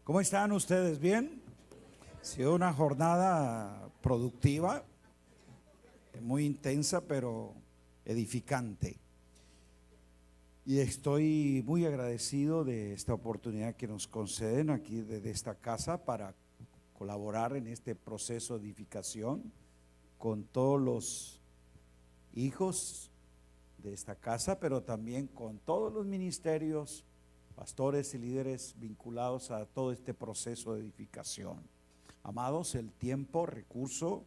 ¿Cómo están ustedes? ¿Bien? Ha sido una jornada productiva, muy intensa, pero edificante. Y estoy muy agradecido de esta oportunidad que nos conceden aquí desde esta casa para colaborar en este proceso de edificación con todos los hijos de esta casa, pero también con todos los ministerios, pastores y líderes vinculados a todo este proceso de edificación. Amados, el tiempo, recurso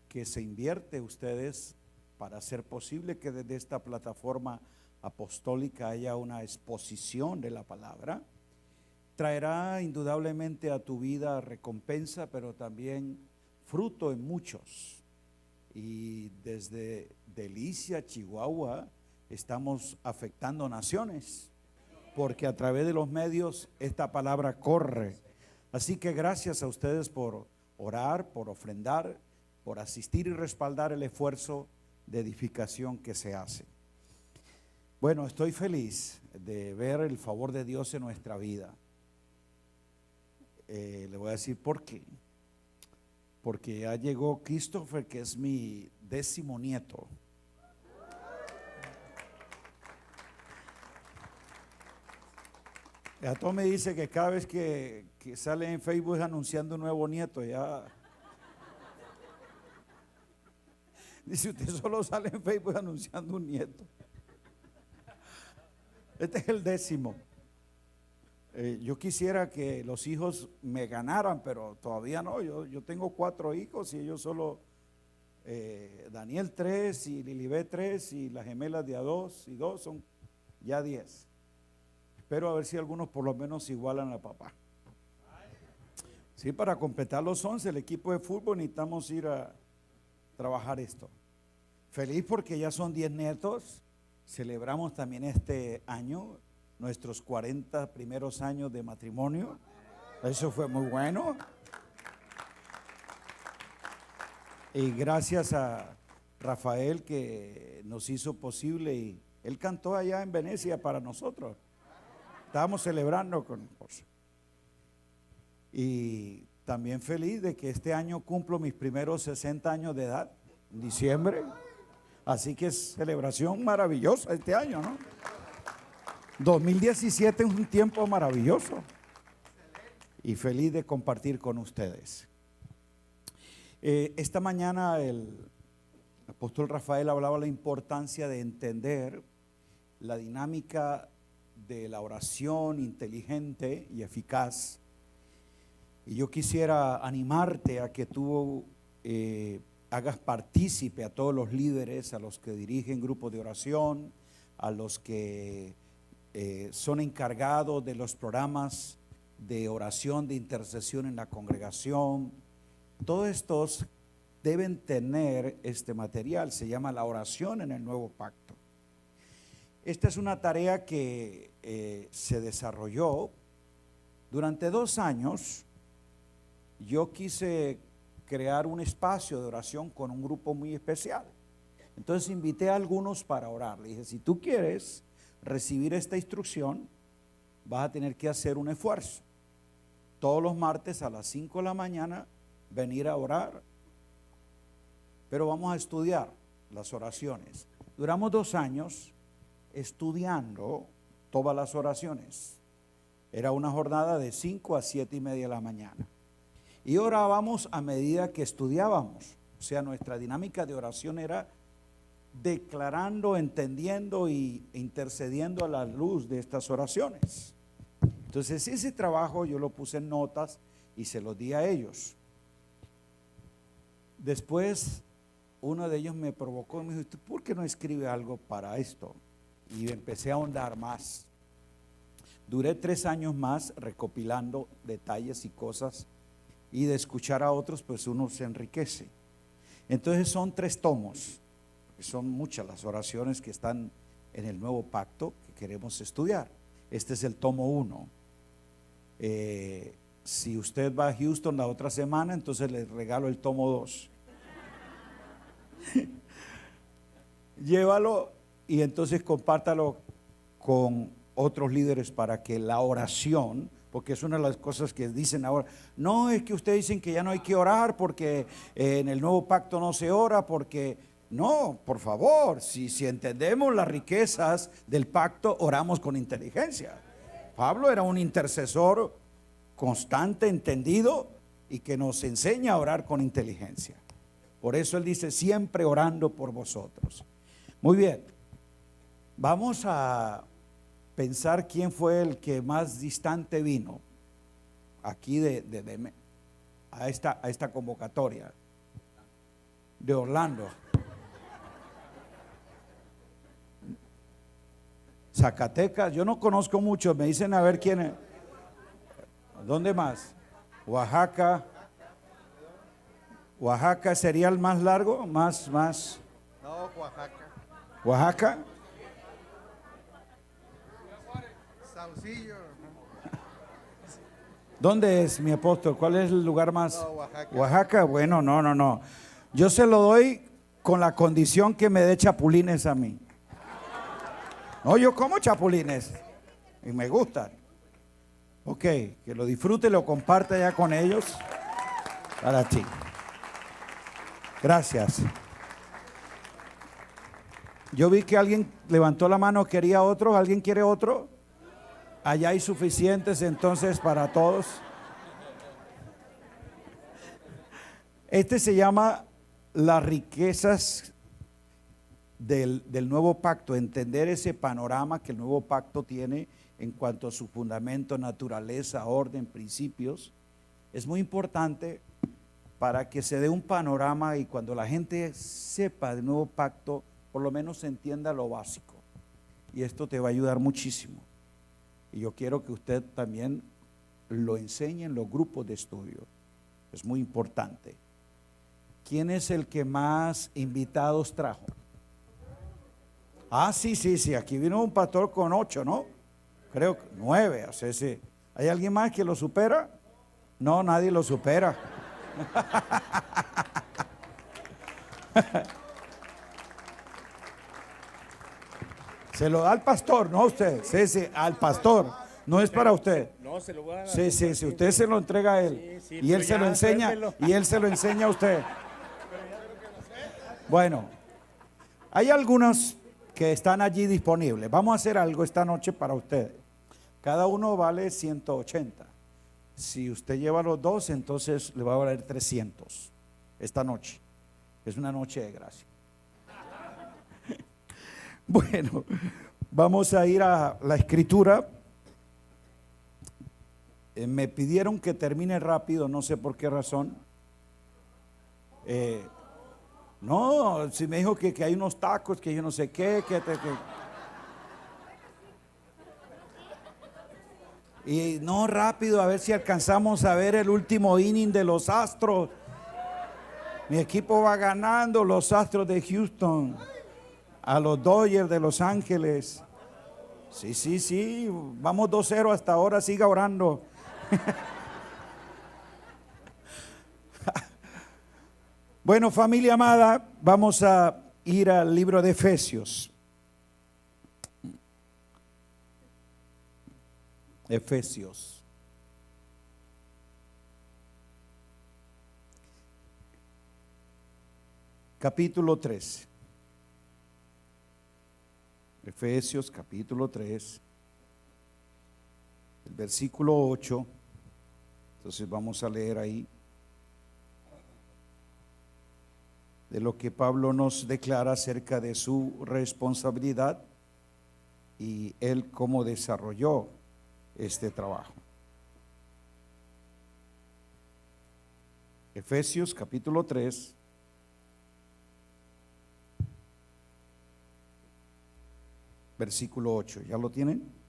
que se invierte ustedes para hacer posible que desde esta plataforma apostólica haya una exposición de la palabra, traerá indudablemente a tu vida recompensa, pero también fruto en muchos. Y desde Delicia, Chihuahua, estamos afectando naciones, porque a través de los medios esta palabra corre. Así que gracias a ustedes por orar, por ofrendar, por asistir y respaldar el esfuerzo de edificación que se hace. Bueno, estoy feliz de ver el favor de Dios en nuestra vida. Le voy a decir por qué. Porque ya llegó Christopher, que es mi 10º nieto. Ya todo me dice que cada vez que sale en Facebook anunciando un nuevo nieto, ya. Dice, usted solo sale en Facebook anunciando un nieto. Este es el 10º. Yo quisiera que los hijos me ganaran, pero todavía no. Yo tengo 4 hijos y ellos solo, Daniel 3 y Lilibet 3 y las gemelas de a 2 y 2 son ya 10. Espero a ver si algunos por lo menos igualan a papá. Sí, para completar los 11, el equipo de fútbol necesitamos ir a trabajar esto. Feliz porque ya son 10 nietos. Celebramos también este año nuestros 40 primeros años de matrimonio. Eso fue muy bueno. Y gracias a Rafael que nos hizo posible, y él cantó allá en Venecia para nosotros. Estábamos celebrando con José. Y también feliz de que este año cumplo mis primeros 60 años de edad, en diciembre. Así que es celebración maravillosa este año, ¿no? 2017 es un tiempo maravilloso y feliz de compartir con ustedes. Esta mañana el apóstol Rafael hablaba de la importancia de entender la dinámica de la oración inteligente y eficaz. Y yo quisiera animarte a que tú hagas partícipe a todos los líderes, a los que dirigen grupos de oración, a los que son encargados de los programas de oración, de intercesión en la congregación. Todos estos deben tener este material, se llama la oración en el nuevo pacto. Esta es una tarea que se desarrolló durante 2 años. Yo quise crear un espacio de oración con un grupo muy especial. Entonces invité a algunos para orar. Le dije, si tú quieres recibir esta instrucción, vas a tener que hacer un esfuerzo. Todos los martes a las 5 de la mañana venir a orar. Pero vamos a estudiar las oraciones. Duramos 2 años estudiando todas las oraciones. Era una jornada de 5 a 7 y media de la mañana. Y orábamos a medida que estudiábamos. O sea, nuestra dinámica de oración era declarando, entendiendo e intercediendo a la luz de estas oraciones. Entonces ese trabajo yo lo puse en notas y se lo di a ellos. Después uno de ellos me provocó y me dijo, ¿por qué no escribe algo para esto? Y empecé a ahondar más. Duré 3 años más recopilando detalles y cosas, y de escuchar a otros pues uno se enriquece. Entonces son 3 tomos. Son muchas las oraciones que están en el nuevo pacto que queremos estudiar. Este es el tomo 1. Si usted va a Houston la otra semana, entonces le regalo el tomo 2. Llévalo y entonces compártalo con otros líderes para que la oración porque es una de las cosas que dicen ahora. No, es que ustedes dicen que ya no hay que orar porque en el nuevo pacto no se ora, porque no, por favor, si entendemos las riquezas del pacto, oramos con inteligencia. Pablo era un intercesor constante, entendido, y que nos enseña a orar con inteligencia. Por eso él dice, siempre orando por vosotros. Muy bien, vamos a pensar quién fue el que más distante vino aquí a esta convocatoria de Orlando. Zacatecas, yo no conozco mucho, me dicen a ver quién es. ¿Dónde más? Oaxaca. Oaxaca sería el más largo, más. No, Oaxaca. Oaxaca. Saucillo. ¿Dónde es, mi apóstol? ¿Cuál es el lugar más? No, Oaxaca. Oaxaca, bueno, no. Yo se lo doy con la condición que me dé chapulines a mí. No, yo como chapulines y me gustan. Ok, que lo disfrute, lo comparte ya con ellos. Para ti. Gracias. Yo vi que alguien levantó la mano, quería otro. ¿Alguien quiere otro? Allá hay suficientes entonces para todos. Este se llama las riquezas del nuevo pacto, entender ese panorama que el nuevo pacto tiene en cuanto a su fundamento, naturaleza, orden, principios. Es muy importante para que se dé un panorama y cuando la gente sepa del nuevo pacto, por lo menos se entienda lo básico. Y esto te va a ayudar muchísimo. Y yo quiero que usted también lo enseñe en los grupos de estudio. Es muy importante. ¿Quién es el que más invitados trajo? Ah, sí, aquí vino un pastor con 8, ¿no? Creo que 9, o sea, sí. ¿Hay alguien más que lo supera? No, nadie lo supera. Se lo da al pastor, no a usted. Sí, al pastor. No es para usted. No, se lo voy a dar. Sí, usted se lo entrega a él. Sí, Y él se lo enseña. suéltelo. Y él se lo enseña a usted. Bueno, hay algunos que están allí disponibles. Vamos a hacer algo esta noche para ustedes. Cada uno vale 180. Si usted lleva los dos, entonces le va a valer 300 esta noche. Es una noche de gracia. Bueno, vamos a ir a la escritura. Me pidieron que termine rápido, no sé por qué razón. No, si me dijo que hay unos tacos, que yo no sé qué, Y no, rápido, a ver si alcanzamos a ver el último inning de los Astros. Mi equipo va ganando, los Astros de Houston, a los Dodgers de Los Ángeles. Sí, vamos 2-0 hasta ahora, siga orando. Bueno, familia amada, vamos a ir al libro de Efesios. Efesios. Capítulo 3. Efesios capítulo 3. El versículo 8. Entonces vamos a leer ahí de lo que Pablo nos declara acerca de su responsabilidad y él cómo desarrolló este trabajo. Efesios capítulo 3, versículo 8. ¿Ya lo tienen?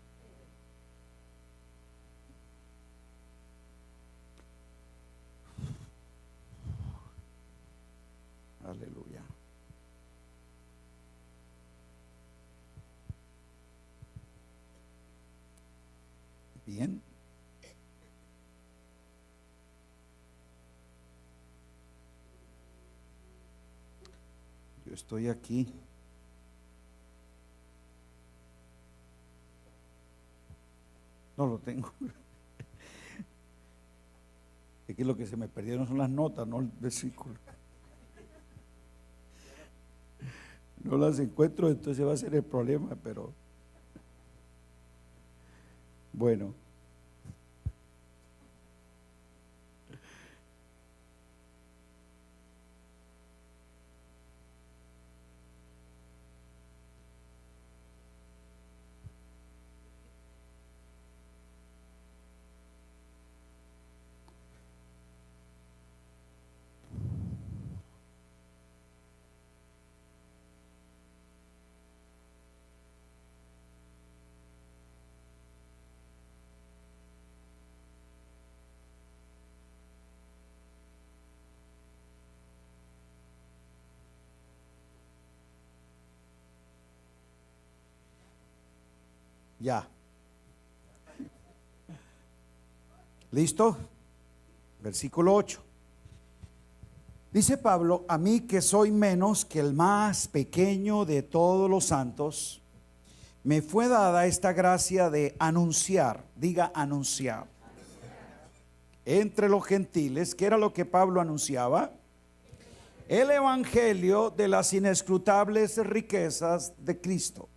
Aleluya. Bien. Yo estoy aquí. No lo tengo. Es que lo que se me perdieron son las notas, no el versículo. No las encuentro, entonces va a ser el problema, pero bueno. Ya. ¿Listo? Versículo 8. Dice Pablo, a mí que soy menos que el más pequeño de todos los santos, me fue dada esta gracia de anunciar, diga anunciar, entre los gentiles. ¿Qué era lo que Pablo anunciaba? El evangelio de las inescrutables riquezas de Cristo.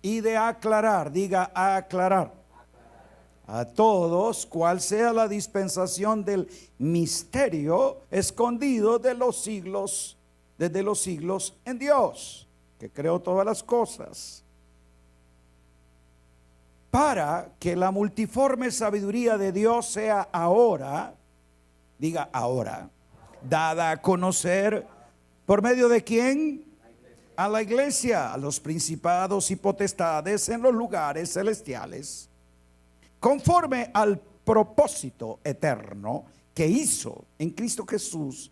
Y de aclarar, diga aclarar, a todos cuál sea la dispensación del misterio escondido de los siglos, desde los siglos en Dios, que creó todas las cosas, para que la multiforme sabiduría de Dios sea ahora, diga ahora, dada a conocer, ¿por medio de quién? A la iglesia, a los principados y potestades en los lugares celestiales, conforme al propósito eterno que hizo en Cristo Jesús,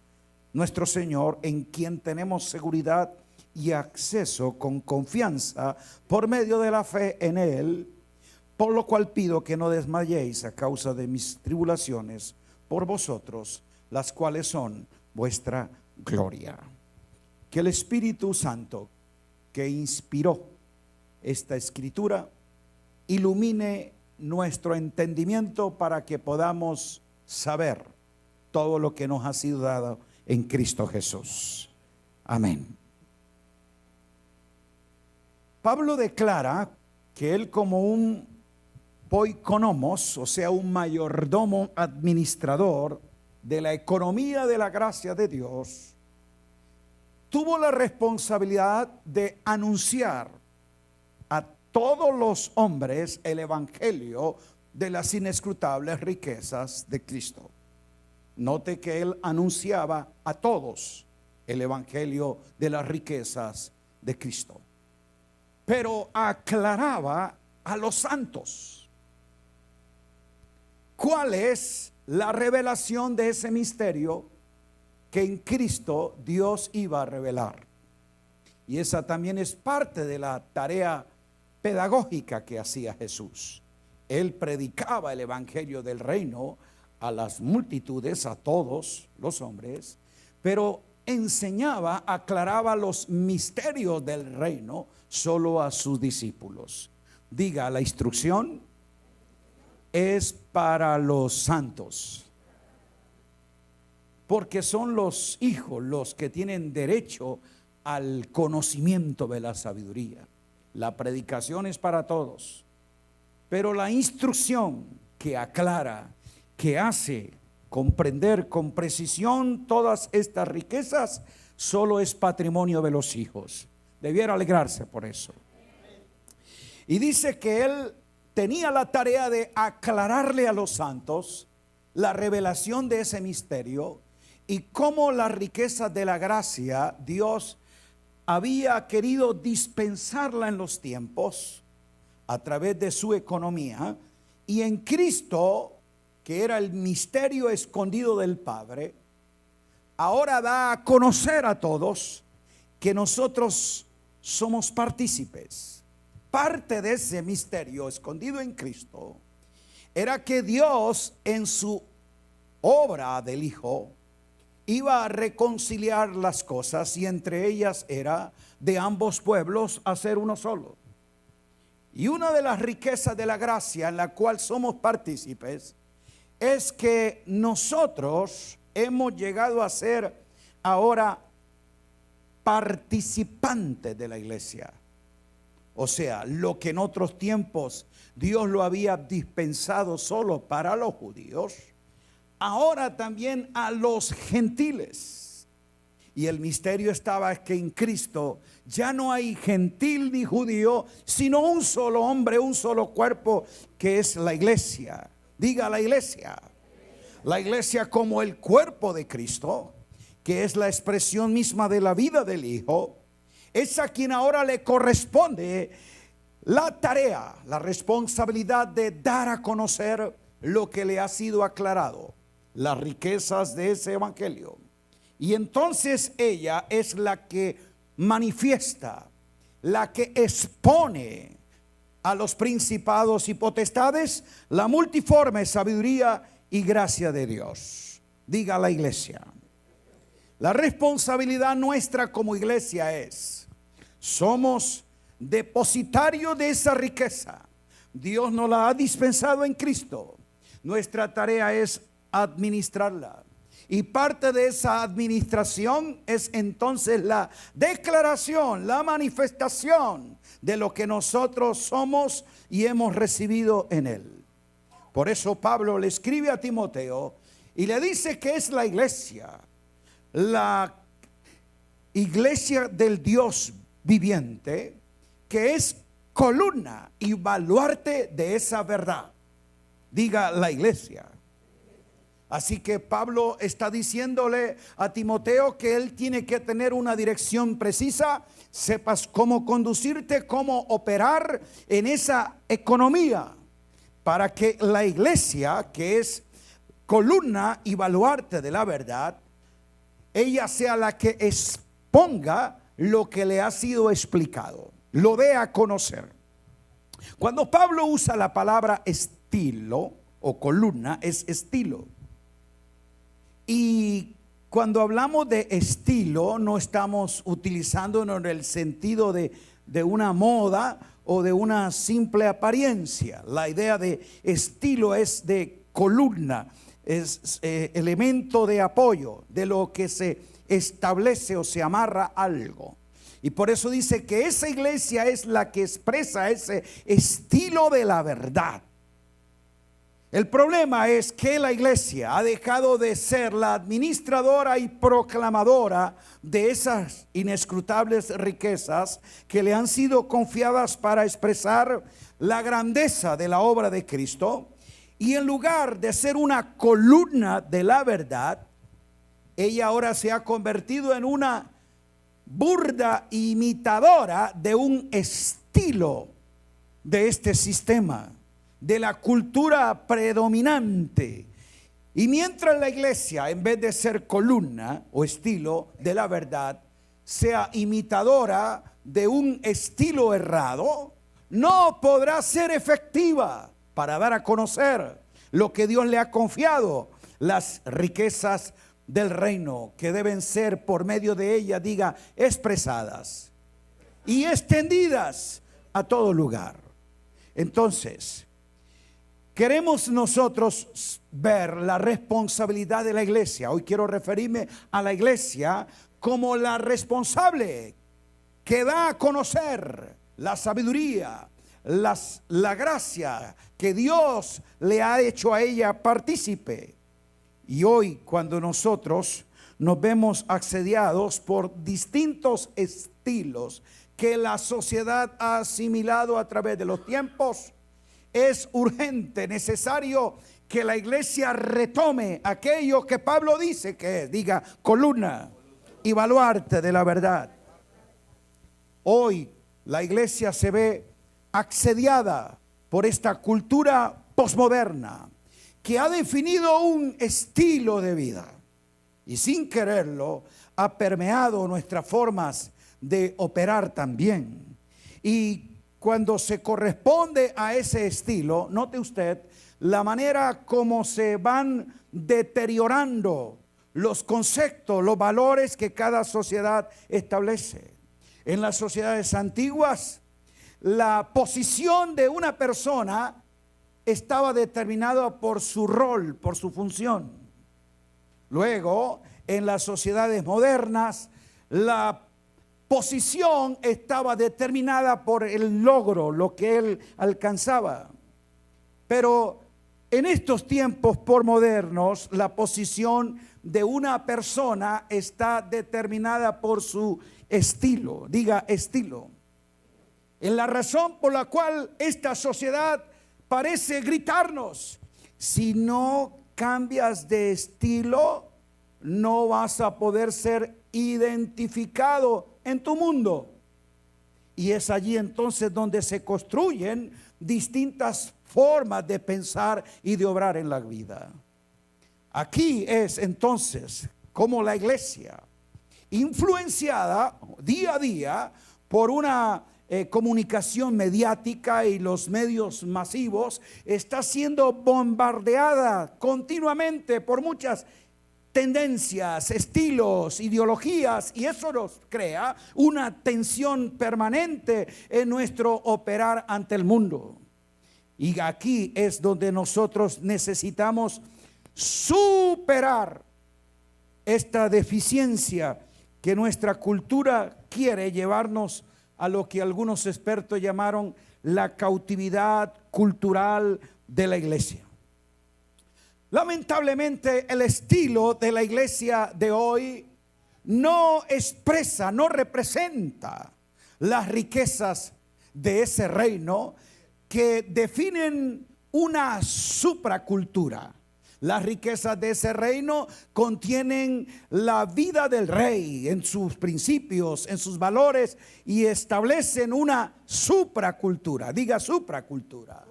nuestro Señor, en quien tenemos seguridad y acceso con confianza por medio de la fe en Él, por lo cual pido que no desmayéis a causa de mis tribulaciones por vosotros, las cuales son vuestra gloria. Que el Espíritu Santo que inspiró esta escritura ilumine nuestro entendimiento para que podamos saber todo lo que nos ha sido dado en Cristo Jesús. Amén. Pablo declara que él, como un poikonomos, o sea, un mayordomo administrador de la economía de la gracia de Dios, tuvo la responsabilidad de anunciar a todos los hombres el evangelio de las inescrutables riquezas de Cristo. Note que él anunciaba a todos el evangelio de las riquezas de Cristo, pero aclaraba a los santos cuál es la revelación de ese misterio que en Cristo Dios iba a revelar. Y esa también es parte de la tarea pedagógica que hacía Jesús. Él predicaba el evangelio del reino a las multitudes, a todos los hombres, pero enseñaba, aclaraba los misterios del reino solo a sus discípulos. Diga, la instrucción es para los santos, porque son los hijos los que tienen derecho al conocimiento de la sabiduría. La predicación es para todos, pero la instrucción que aclara, que hace comprender con precisión todas estas riquezas, solo es patrimonio de los hijos. Debiera alegrarse por eso. Y dice que él tenía la tarea de aclararle a los santos la revelación de ese misterio y cómo la riqueza de la gracia Dios había querido dispensarla en los tiempos a través de su economía, y en Cristo, que era el misterio escondido del Padre, ahora da a conocer a todos que nosotros somos partícipes. Parte de ese misterio escondido en Cristo era que Dios, en su obra del Hijo, iba a reconciliar las cosas, y entre ellas era de ambos pueblos hacer uno solo. Y una de las riquezas de la gracia en la cual somos partícipes es que nosotros hemos llegado a ser ahora participantes de la iglesia. O sea, lo que en otros tiempos Dios lo había dispensado solo para los judíos, ahora también a los gentiles. Y el misterio estaba que en Cristo ya no hay gentil ni judío, sino un solo hombre, un solo cuerpo, que es la iglesia. Diga la iglesia. La iglesia como el cuerpo de Cristo, que es la expresión misma de la vida del Hijo, es a quien ahora le corresponde la tarea, la responsabilidad de dar a conocer lo que le ha sido aclarado, las riquezas de ese evangelio. Y entonces ella es la que manifiesta, la que expone a los principados y potestades la multiforme sabiduría y gracia de Dios. Diga la iglesia. La responsabilidad nuestra como iglesia es: somos depositarios de esa riqueza. Dios nos la ha dispensado en Cristo. Nuestra tarea es administrarla. Y parte de esa administración es entonces la declaración, la manifestación de lo que nosotros somos y hemos recibido en Él. Por eso Pablo le escribe a Timoteo y le dice que es la iglesia del Dios viviente, que es columna y baluarte de esa verdad. Diga la iglesia. Así que Pablo está diciéndole a Timoteo que él tiene que tener una dirección precisa, sepas cómo conducirte, cómo operar en esa economía, para que la iglesia, que es columna y baluarte de la verdad, ella sea la que exponga lo que le ha sido explicado, lo dé a conocer. Cuando Pablo usa la palabra estilo o columna, es estilo. Y cuando hablamos de estilo, no estamos utilizándolo en el sentido de una moda o de una simple apariencia. La idea de estilo es de columna, es elemento de apoyo, de lo que se establece o se amarra algo. Y por eso dice que esa iglesia es la que expresa ese estilo de la verdad. El problema es que la iglesia ha dejado de ser la administradora y proclamadora de esas inescrutables riquezas que le han sido confiadas para expresar la grandeza de la obra de Cristo. Y en lugar de ser una columna de la verdad, ella ahora se ha convertido en una burda imitadora de un estilo de este sistema, de la cultura predominante. Y mientras la iglesia, en vez de ser columna o estilo de la verdad, sea imitadora de un estilo errado, no podrá ser efectiva para dar a conocer lo que Dios le ha confiado, las riquezas del reino, que deben ser por medio de ella, diga, expresadas y extendidas a todo lugar. Entonces, queremos nosotros ver la responsabilidad de la iglesia. Hoy quiero referirme a la iglesia como la responsable que da a conocer la sabiduría, la gracia que Dios le ha hecho a ella partícipe. Y hoy, cuando nosotros nos vemos asediados por distintos estilos que la sociedad ha asimilado a través de los tiempos, es urgente, necesario que la iglesia retome aquello que Pablo dice que es, diga, columna y baluarte de la verdad. Hoy la iglesia se ve asediada por esta cultura posmoderna que ha definido un estilo de vida y sin quererlo ha permeado nuestras formas de operar también. Y cuando se corresponde a ese estilo, note usted la manera como se van deteriorando los conceptos, los valores que cada sociedad establece. En las sociedades antiguas, la posición de una persona estaba determinada por su rol, por su función. Luego, en las sociedades modernas, la posición estaba determinada por el logro, lo que él alcanzaba. Pero en estos tiempos posmodernos, la posición de una persona está determinada por su estilo. Diga estilo. En la razón por la cual esta sociedad parece gritarnos: si no cambias de estilo, no vas a poder ser identificado en tu mundo. Y es allí entonces donde se construyen distintas formas de pensar y de obrar en la vida. Aquí es entonces como la iglesia, influenciada día a día por una comunicación mediática y los medios masivos, está siendo bombardeada continuamente por muchas tendencias, estilos, ideologías, y eso nos crea una tensión permanente en nuestro operar ante el mundo. Y aquí es donde nosotros necesitamos superar esta deficiencia que nuestra cultura quiere llevarnos a lo que algunos expertos llamaron la cautividad cultural de la iglesia. Lamentablemente, el estilo de la iglesia de hoy no expresa, no representa las riquezas de ese reino que definen una supracultura. Las riquezas de ese reino contienen la vida del rey en sus principios, en sus valores, y establecen una supracultura. Diga supracultura.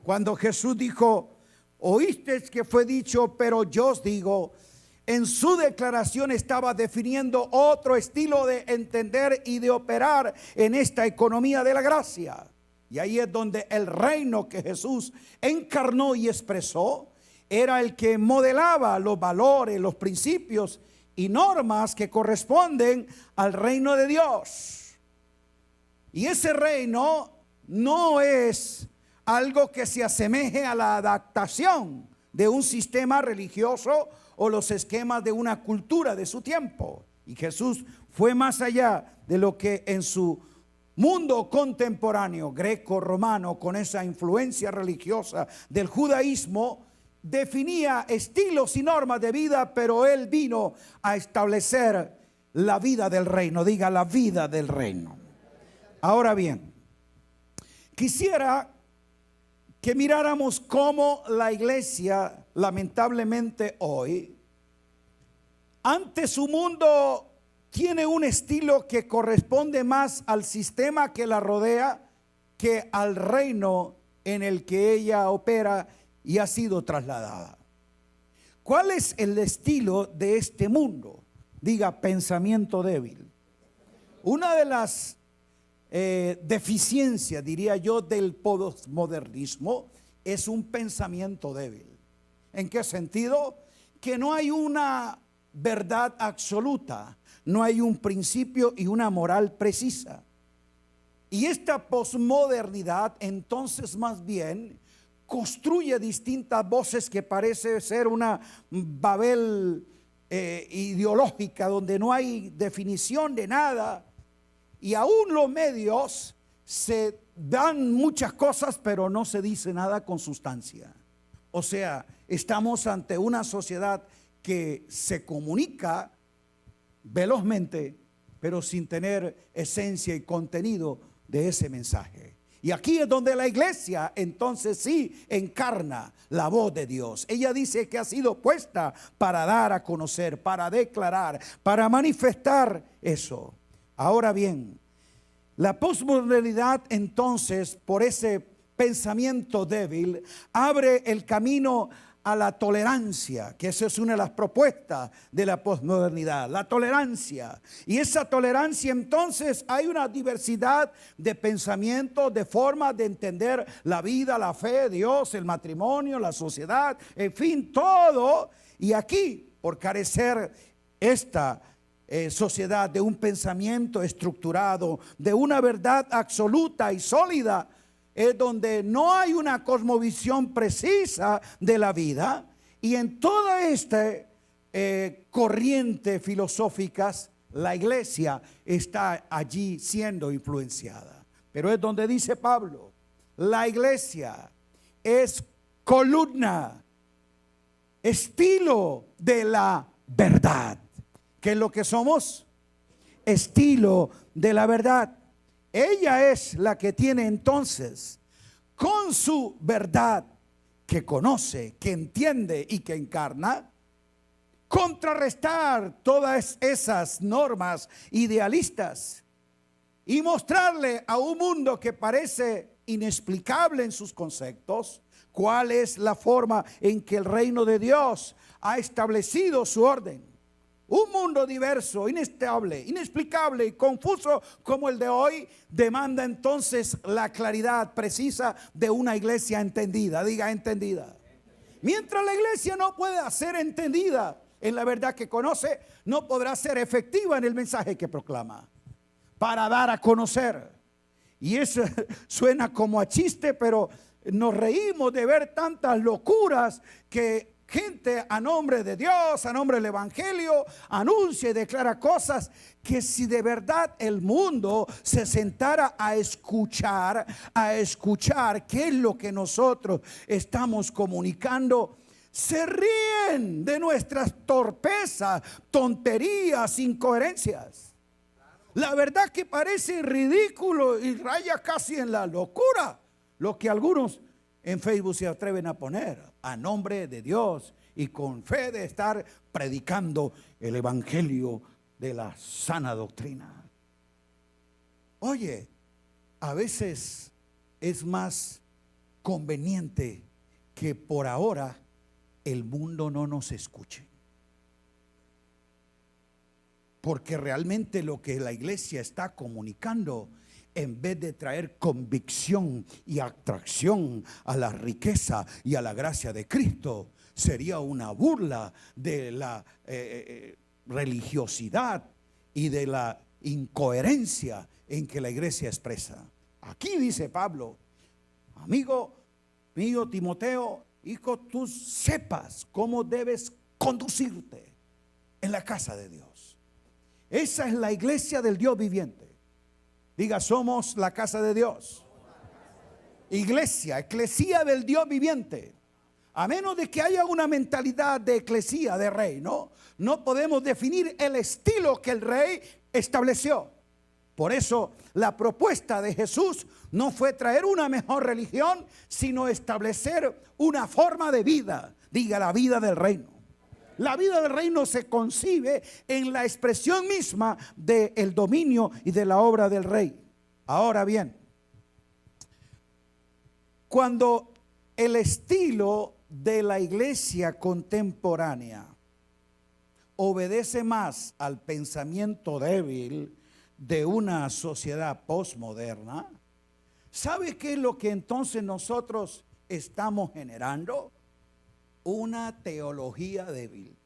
Cuando Jesús dijo: oíste que fue dicho, pero yo os digo, en su declaración estaba definiendo otro estilo de entender y de operar en esta economía de la gracia. Y ahí es donde el reino que Jesús encarnó y expresó era el que modelaba los valores, los principios y normas que corresponden al reino de Dios. Y ese reino no es algo que se asemeje a la adaptación de un sistema religioso o los esquemas de una cultura de su tiempo. Y Jesús fue más allá de lo que en su mundo contemporáneo greco-romano, con esa influencia religiosa del judaísmo, definía estilos y normas de vida, pero él vino a establecer la vida del reino. Diga, la vida del reino. Ahora bien, quisiera que miráramos cómo la iglesia, lamentablemente hoy, ante su mundo, tiene un estilo que corresponde más al sistema que la rodea que al reino en el que ella opera y ha sido trasladada. ¿Cuál es el estilo de este mundo? Diga, pensamiento débil. Una de las deficiencias, diría yo, del posmodernismo es un pensamiento débil. ¿En qué sentido? Que no hay una verdad absoluta, no hay un principio y una moral precisa. Y esta posmodernidad entonces más bien construye distintas voces que parece ser una Babel ideológica donde no hay definición de nada, y aún los medios se dan muchas cosas pero no se dice nada con sustancia. O sea, estamos ante una sociedad que se comunica velozmente pero sin tener esencia y contenido de ese mensaje. Y aquí es donde la iglesia entonces sí encarna la voz de Dios. Ella dice que ha sido puesta para dar a conocer, para declarar, para manifestar eso. Ahora bien, la posmodernidad entonces, por ese pensamiento débil, abre el camino a la tolerancia, que esa es una de las propuestas de la posmodernidad, la tolerancia. Y esa tolerancia entonces hay una diversidad de pensamientos, de formas de entender la vida, la fe, Dios, el matrimonio, la sociedad, en fin, todo. Y aquí, por carecer esta sociedad de un pensamiento estructurado, de una verdad absoluta y sólida, es donde no hay una cosmovisión precisa de la vida, y en toda esta corriente filosóficas la iglesia está allí siendo influenciada. Pero es donde dice Pablo, la iglesia es columna, estilo de la verdad. ¿Qué es lo que somos? Estilo de la verdad. Ella es la que tiene entonces, con su verdad que conoce, que entiende y que encarna, contrarrestar todas esas normas idealistas y mostrarle a un mundo que parece inexplicable en sus conceptos cuál es la forma en que el reino de Dios ha establecido su orden. Un mundo diverso, inestable, inexplicable y confuso como el de hoy demanda entonces la claridad precisa de una iglesia entendida. Diga entendida. Mientras la iglesia no pueda ser entendida en la verdad que conoce, no podrá ser efectiva en el mensaje que proclama para dar a conocer. Y eso suena como a chiste, pero nos reímos de ver tantas locuras que gente a nombre de Dios, a nombre del evangelio, anuncia y declara cosas que si de verdad el mundo se sentara a escuchar qué es lo que nosotros estamos comunicando, se ríen de nuestras torpezas, tonterías, incoherencias. La verdad que parece ridículo y raya casi en la locura lo que algunos en Facebook se atreven a poner a nombre de Dios y con fe de estar predicando el evangelio de la sana doctrina. Oye, a veces es más conveniente que por ahora el mundo no nos escuche, porque realmente lo que la iglesia está comunicando, en vez de traer convicción y atracción a la riqueza y a la gracia de Cristo, sería una burla de la religiosidad y de la incoherencia en que la iglesia expresa. Aquí dice Pablo, amigo mío Timoteo, hijo, tú sepas cómo debes conducirte en la casa de Dios. Esa es la iglesia del Dios viviente. Diga, somos la casa de Dios. Iglesia, eclesía del Dios viviente. A menos de que haya una mentalidad de eclesía, de rey, no podemos definir el estilo que el rey estableció. Por eso la propuesta de Jesús no fue traer una mejor religión, sino establecer una forma de vida. Diga, la vida del reino. La vida del reino se concibe en la expresión misma del dominio y de la obra del rey. Ahora bien, cuando el estilo de la iglesia contemporánea obedece más al pensamiento débil de una sociedad postmoderna, ¿sabe qué es lo que entonces nosotros estamos generando? Una teología débil.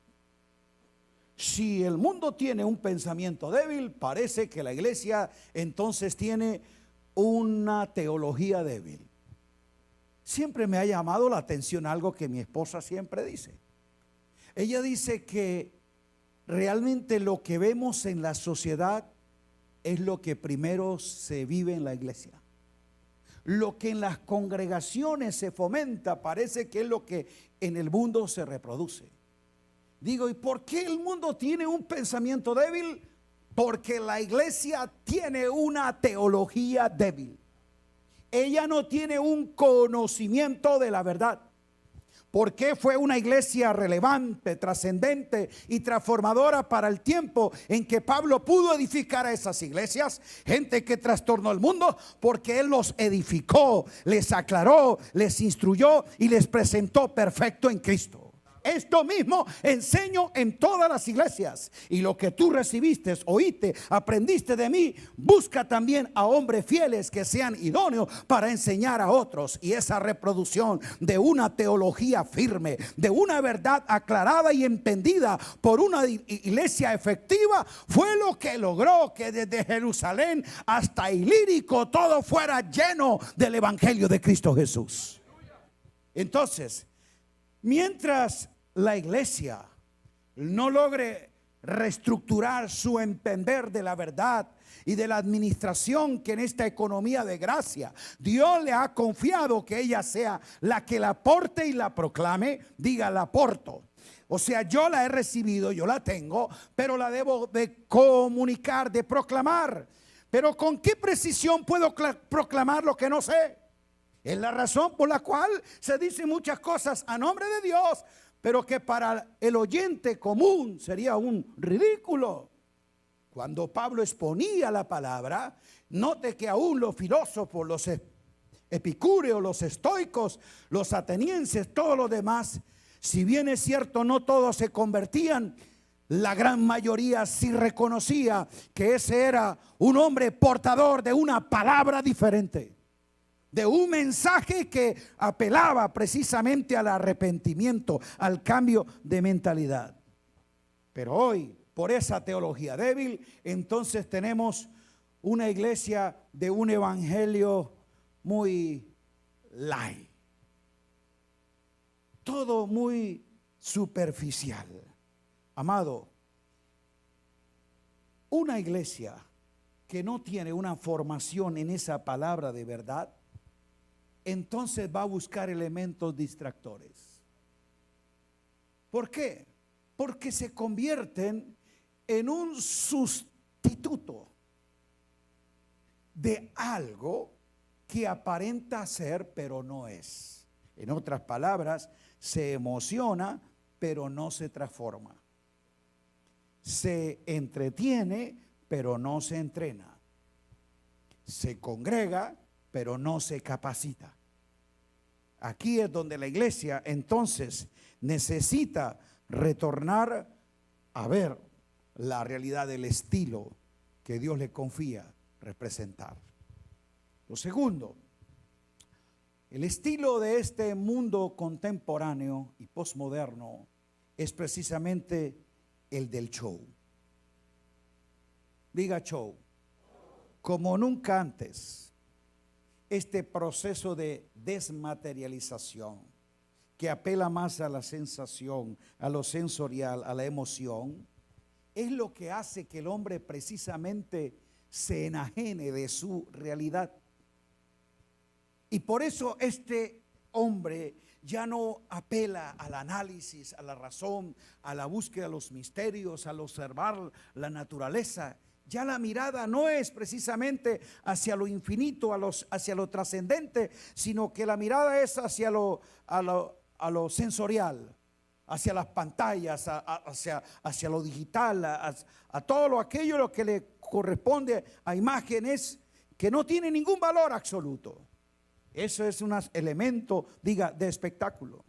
Si el mundo tiene un pensamiento débil, parece que la iglesia entonces tiene una teología débil. Siempre me ha llamado la atención algo que mi esposa siempre dice. Ella dice que realmente lo que vemos en la sociedad es lo que primero se vive en la iglesia. Lo que en las congregaciones se fomenta parece que es lo que en el mundo se reproduce. Digo, ¿y por qué el mundo tiene un pensamiento débil? Porque la iglesia tiene una teología débil. Ella no tiene un conocimiento de la verdad. ¿Por qué fue una iglesia relevante, trascendente y transformadora para el tiempo en que Pablo pudo edificar a esas iglesias? Gente que trastornó el mundo, porque él los edificó, les aclaró, les instruyó y les presentó perfecto en Cristo. Esto mismo enseño en todas las iglesias. Y lo que tú recibiste, oíste, aprendiste de mí, busca también a hombres fieles que sean idóneos para enseñar a otros. Y esa reproducción de una teología firme, de una verdad aclarada y entendida por una iglesia efectiva, fue lo que logró que desde Jerusalén hasta Ilírico todo fuera lleno del evangelio de Cristo Jesús. Entonces, mientras la iglesia no logre reestructurar su entender de la verdad y de la administración que en esta economía de gracia Dios le ha confiado, que ella sea la que la aporte y la proclame, diga: la aporto. O sea, yo la he recibido, yo la tengo, pero la debo de comunicar, de proclamar. Pero ¿con qué precisión puedo proclamar lo que no sé? Es la razón por la cual se dicen muchas cosas a nombre de Dios, pero que para el oyente común sería un ridículo. Cuando Pablo exponía la palabra, note que aún los filósofos, los epicúreos, los estoicos, los atenienses, todos los demás, si bien es cierto no todos se convertían, la gran mayoría sí reconocía que ese era un hombre portador de una palabra diferente, de un mensaje que apelaba precisamente al arrepentimiento, al cambio de mentalidad. Pero hoy, por esa teología débil, entonces tenemos una iglesia de un evangelio muy light, todo muy superficial. Amado, una iglesia que no tiene una formación en esa palabra de verdad, entonces va a buscar elementos distractores. ¿Por qué? Porque se convierten en un sustituto de algo que aparenta ser, pero no es. En otras palabras, se emociona, pero no se transforma. Se entretiene, pero no se entrena. Se congrega, pero no se capacita. Aquí es donde la iglesia entonces necesita retornar a ver la realidad del estilo que Dios le confía representar. Lo segundo, el estilo de este mundo contemporáneo y posmoderno es precisamente el del show. Diga show. Como nunca antes, este proceso de desmaterialización que apela más a la sensación, a lo sensorial, a la emoción, es lo que hace que el hombre precisamente se enajene de su realidad. Y por eso este hombre ya no apela al análisis, a la razón, a la búsqueda de los misterios, al observar la naturaleza. Ya la mirada no es precisamente hacia lo infinito, hacia lo trascendente, sino que la mirada es hacia lo sensorial, hacia las pantallas, hacia lo digital, a todo aquello lo que le corresponde a imágenes que no tienen ningún valor absoluto. Eso es un elemento, diga, de espectáculo.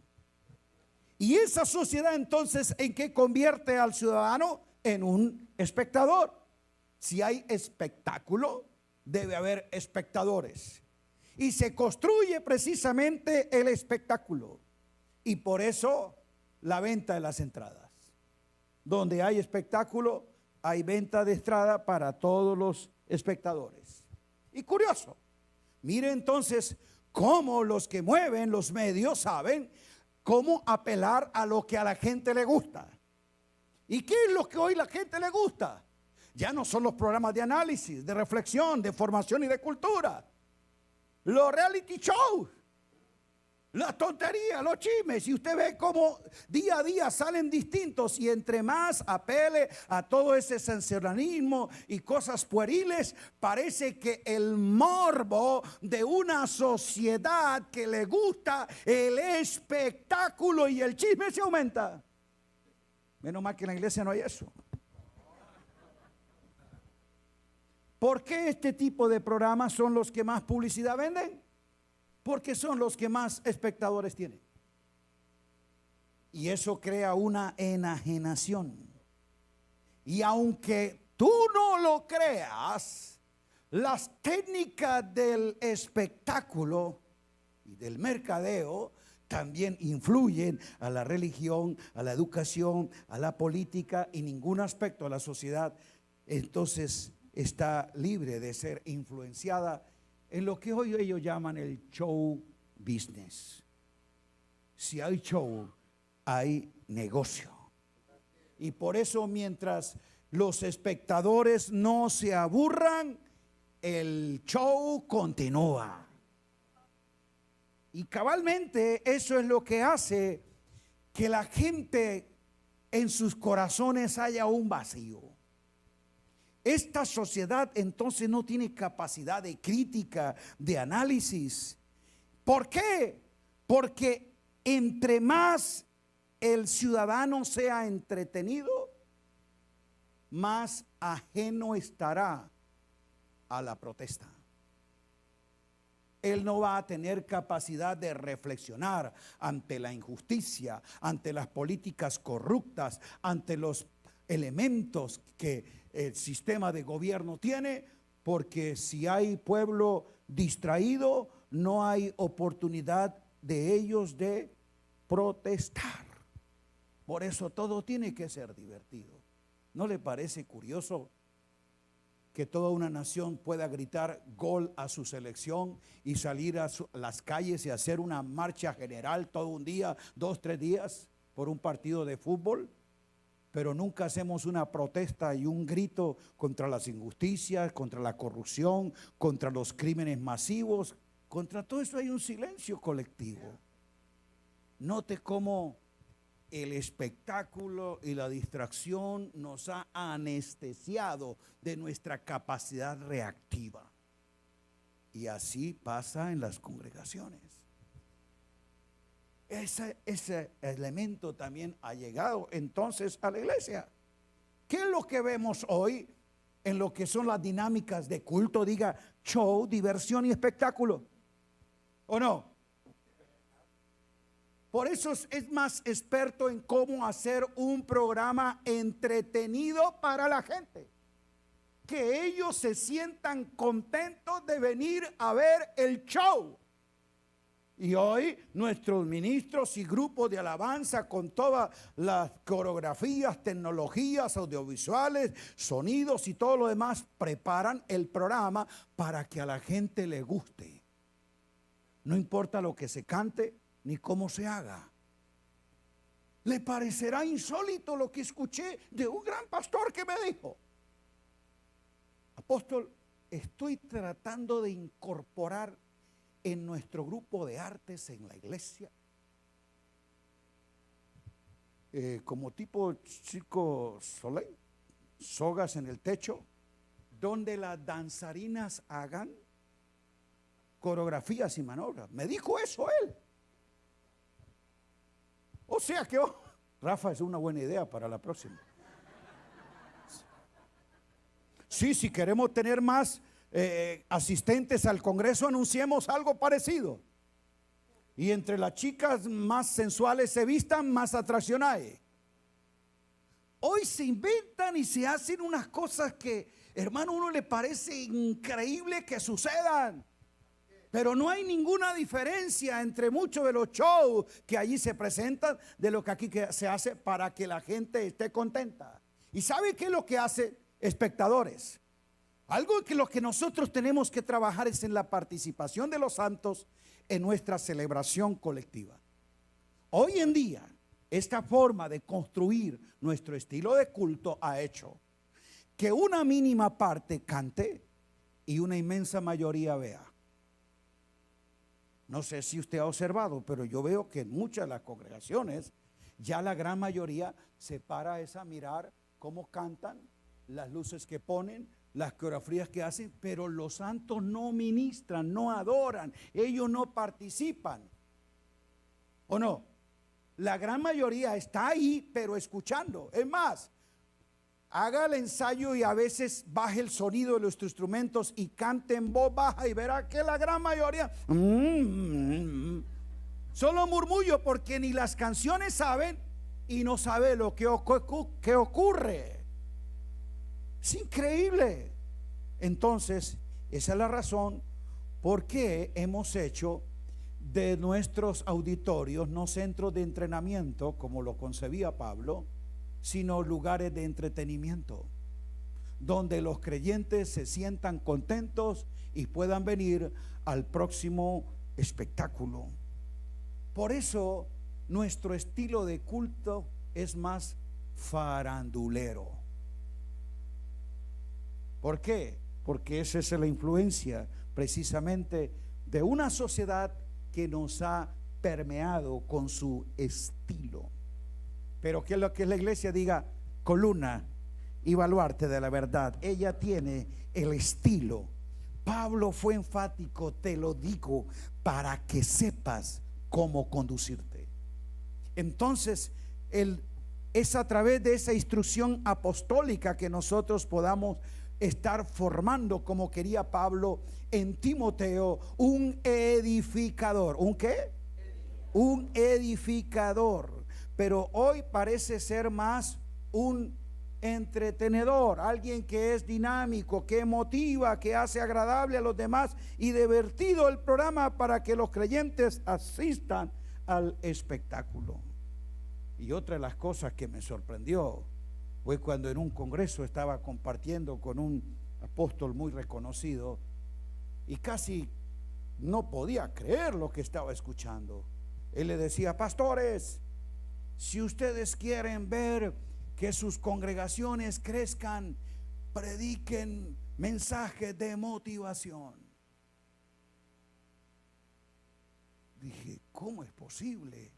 Y esa sociedad entonces, ¿en qué convierte al ciudadano? En un espectador. Si hay espectáculo, debe haber espectadores. Y se construye precisamente el espectáculo. Y por eso la venta de las entradas. Donde hay espectáculo, hay venta de entrada para todos los espectadores. Y curioso, mire entonces cómo los que mueven los medios saben cómo apelar a lo que a la gente le gusta. ¿Y qué es lo que hoy la gente le gusta? Ya no son los programas de análisis, de reflexión, de formación y de cultura. Los reality shows, las tonterías, los chismes. Y usted ve cómo día a día salen distintos. Y entre más apele a todo ese sensacionalismo y cosas pueriles, parece que el morbo de una sociedad que le gusta el espectáculo y el chisme se aumenta. Menos mal que en la iglesia no hay eso. ¿Por qué este tipo de programas son los que más publicidad venden? Porque son los que más espectadores tienen. Y eso crea una enajenación. Y aunque tú no lo creas, las técnicas del espectáculo y del mercadeo también influyen a la religión, a la educación, a la política, y ningún aspecto de la sociedad entonces está libre de ser influenciada en lo que hoy ellos llaman el show business. Si hay show, hay negocio. Y por eso, mientras los espectadores no se aburran, el show continúa. Y cabalmente eso es lo que hace que la gente en sus corazones haya un vacío. Esta sociedad entonces no tiene capacidad de crítica, de análisis. ¿Por qué? Porque entre más el ciudadano sea entretenido, más ajeno estará a la protesta. Él no va a tener capacidad de reflexionar ante la injusticia, ante las políticas corruptas, ante los elementos que el sistema de gobierno tiene, porque si hay pueblo distraído, no hay oportunidad de ellos de protestar. Por eso todo tiene que ser divertido. ¿No le parece curioso que toda una nación pueda gritar gol a su selección y salir a las calles y hacer una marcha general todo un día, 2, 3 días por un partido de fútbol? Pero nunca hacemos una protesta y un grito contra las injusticias, contra la corrupción, contra los crímenes masivos. Contra todo eso hay un silencio colectivo. Note cómo el espectáculo y la distracción nos ha anestesiado de nuestra capacidad reactiva. Y así pasa en las congregaciones. Ese elemento también ha llegado entonces a la iglesia. ¿Qué es lo que vemos hoy en lo que son las dinámicas de culto? Diga show, diversión y espectáculo. ¿O no? Por eso es más experto en cómo hacer un programa entretenido para la gente. Que ellos se sientan contentos de venir a ver el show. Y hoy nuestros ministros y grupos de alabanza, con todas las coreografías, tecnologías audiovisuales, sonidos y todo lo demás, preparan el programa para que a la gente le guste. No importa lo que se cante ni cómo se haga. Le parecerá insólito lo que escuché de un gran pastor que me dijo: apóstol, estoy tratando de incorporar en nuestro grupo de artes en la iglesia, como tipo Circo Soleil, sogas en el techo, donde las danzarinas hagan coreografías y maniobras. Me dijo eso él. O sea que, Rafa, es una buena idea para la próxima. Sí, si queremos tener más asistentes al Congreso, anunciemos algo parecido. Y entre las chicas más sensuales se vistan, más atracción hay. Hoy se inventan y se hacen unas cosas que, hermano, a uno le parece increíble que sucedan. Pero no hay ninguna diferencia entre muchos de los shows que allí se presentan de lo que aquí se hace para que la gente esté contenta. ¿Y sabe qué es lo que hace espectadores? Algo que lo que nosotros tenemos que trabajar es en la participación de los santos en nuestra celebración colectiva. Hoy en día, esta forma de construir nuestro estilo de culto ha hecho que una mínima parte cante y una inmensa mayoría vea. No sé si usted ha observado, pero yo veo que en muchas de las congregaciones ya la gran mayoría se para a mirar cómo cantan, las luces que ponen, las coreografías que hacen, pero los santos no ministran, no adoran, ellos no participan. ¿O no? La gran mayoría está ahí, pero escuchando. Es más, haga el ensayo y a veces baje el sonido de los instrumentos y cante en voz baja y verá que la gran mayoría Solo murmullo porque ni las canciones saben y no sabe lo que ocurre. Es increíble. Entonces, esa es la razón por qué hemos hecho de nuestros auditorios no centros de entrenamiento, como lo concebía Pablo, sino lugares de entretenimiento, donde los creyentes se sientan contentos y puedan venir al próximo espectáculo. Por eso nuestro estilo de culto es más farandulero. ¿Por qué? Porque esa es la influencia precisamente de una sociedad que nos ha permeado con su estilo. Pero que lo que la iglesia diga, columna y baluarte de la verdad, ella tiene el estilo. Pablo fue enfático, te lo digo, para que sepas cómo conducirte. Entonces, es a través de esa instrucción apostólica que nosotros podamos estar formando, como quería Pablo en Timoteo, un edificador. ¿Un qué? Un edificador. Pero hoy parece ser más un entretenedor, alguien que es dinámico, que motiva, que hace agradable a los demás y divertido el programa para que los creyentes asistan al espectáculo. Y otra de las cosas que me sorprendió fue cuando en un congreso estaba compartiendo con un apóstol muy reconocido y casi no podía creer lo que estaba escuchando. Él le decía: pastores, si ustedes quieren ver que sus congregaciones crezcan, prediquen mensajes de motivación. Dije, ¿cómo es posible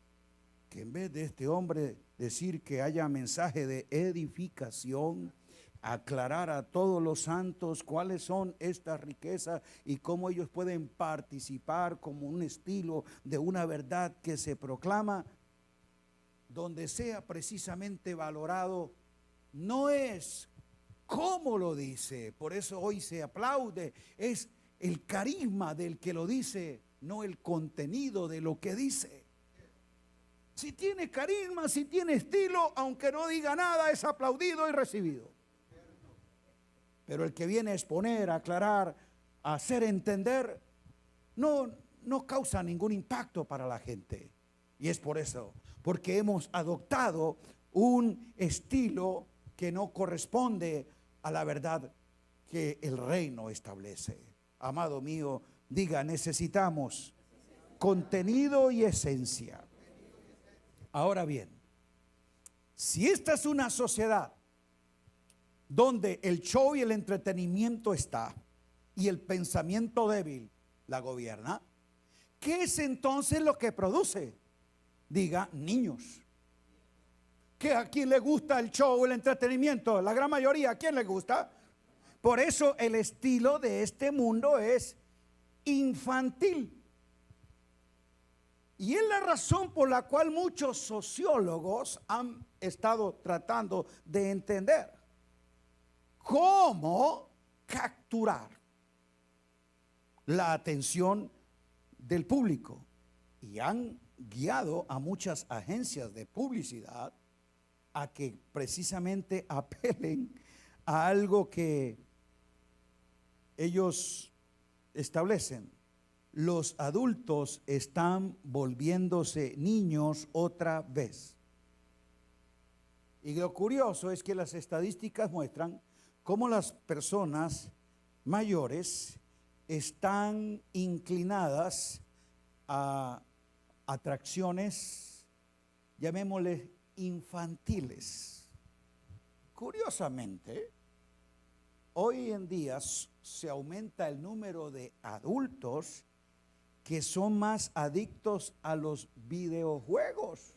que en vez de este hombre decir que haya mensaje de edificación, aclarar a todos los santos cuáles son estas riquezas y cómo ellos pueden participar como un estilo de una verdad que se proclama, donde sea precisamente valorado no es cómo lo dice? Por eso hoy se aplaude, es el carisma del que lo dice, no el contenido de lo que dice. Si tiene carisma, si tiene estilo, aunque no diga nada, es aplaudido y recibido. Pero el que viene a exponer, a aclarar, a hacer entender, no causa ningún impacto para la gente. Y es por eso, porque hemos adoptado un estilo que no corresponde a la verdad que el reino establece. Amado mío, diga, necesitamos contenido y esencia. Ahora bien, si esta es una sociedad donde el show y el entretenimiento está y el pensamiento débil la gobierna, ¿qué es entonces lo que produce? Diga, niños. ¿Que a quién le gusta el show, el entretenimiento? La gran mayoría, ¿a quién le gusta? Por eso el estilo de este mundo es infantil. Y es la razón por la cual muchos sociólogos han estado tratando de entender cómo capturar la atención del público. Y han guiado a muchas agencias de publicidad a que precisamente apelen a algo que ellos establecen. Los adultos están volviéndose niños otra vez. Y lo curioso es que las estadísticas muestran cómo las personas mayores están inclinadas a atracciones, llamémosle infantiles. Curiosamente, hoy en día se aumenta el número de adultos que son más adictos a los videojuegos.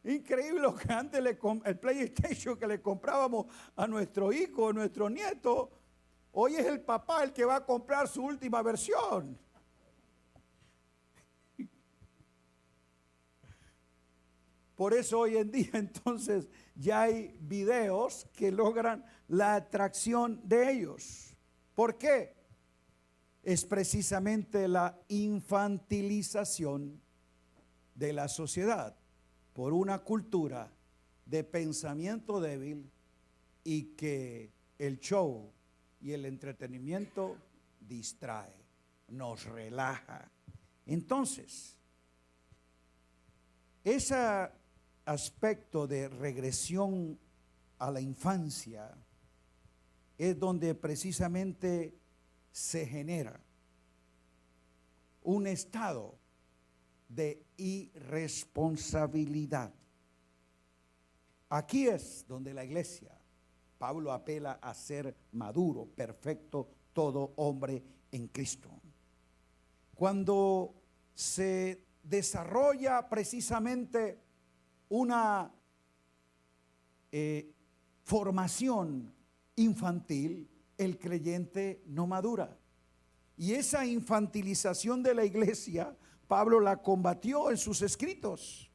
Increíble lo que antes el PlayStation que le comprábamos a nuestro hijo, a nuestro nieto, hoy es el papá el que va a comprar su última versión. Por eso hoy en día entonces ya hay videos que logran la atracción de ellos. ¿Por qué? es precisamente la infantilización de la sociedad por una cultura de pensamiento débil y que el show y el entretenimiento distrae, nos relaja. Entonces, ese aspecto de regresión a la infancia es donde precisamente se genera un estado de irresponsabilidad. Aquí es donde la iglesia, Pablo apela a ser maduro, perfecto, todo hombre en Cristo. Cuando se desarrolla precisamente una formación infantil, el creyente no madura. Y esa infantilización de la iglesia, Pablo la combatió en sus escritos.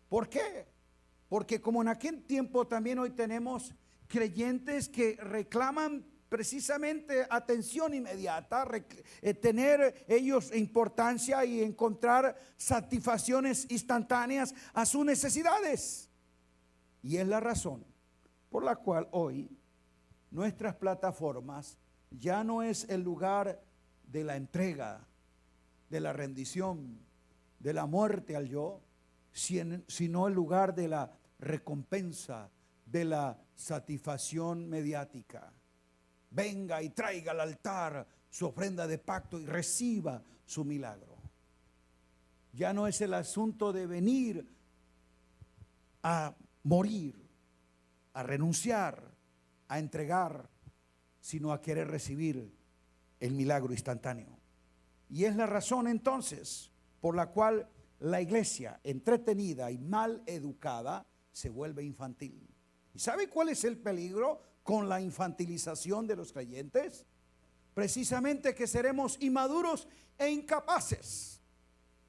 ¿Por qué? Porque como en aquel tiempo también hoy tenemos creyentes que reclaman precisamente atención inmediata, tener ellos importancia y encontrar satisfacciones instantáneas a sus necesidades. Y es la razón por la cual hoy nuestras plataformas ya no es el lugar de la entrega, de la rendición, de la muerte al yo, sino el lugar de la recompensa, de la satisfacción mediática. Venga y traiga al altar su ofrenda de pacto y reciba su milagro. Ya no es el asunto de venir a morir, a renunciar, a entregar, sino a querer recibir el milagro instantáneo. Y es la razón entonces por la cual la iglesia entretenida y mal educada se vuelve infantil. ¿Y sabe cuál es el peligro con la infantilización de los creyentes? Precisamente que seremos inmaduros e incapaces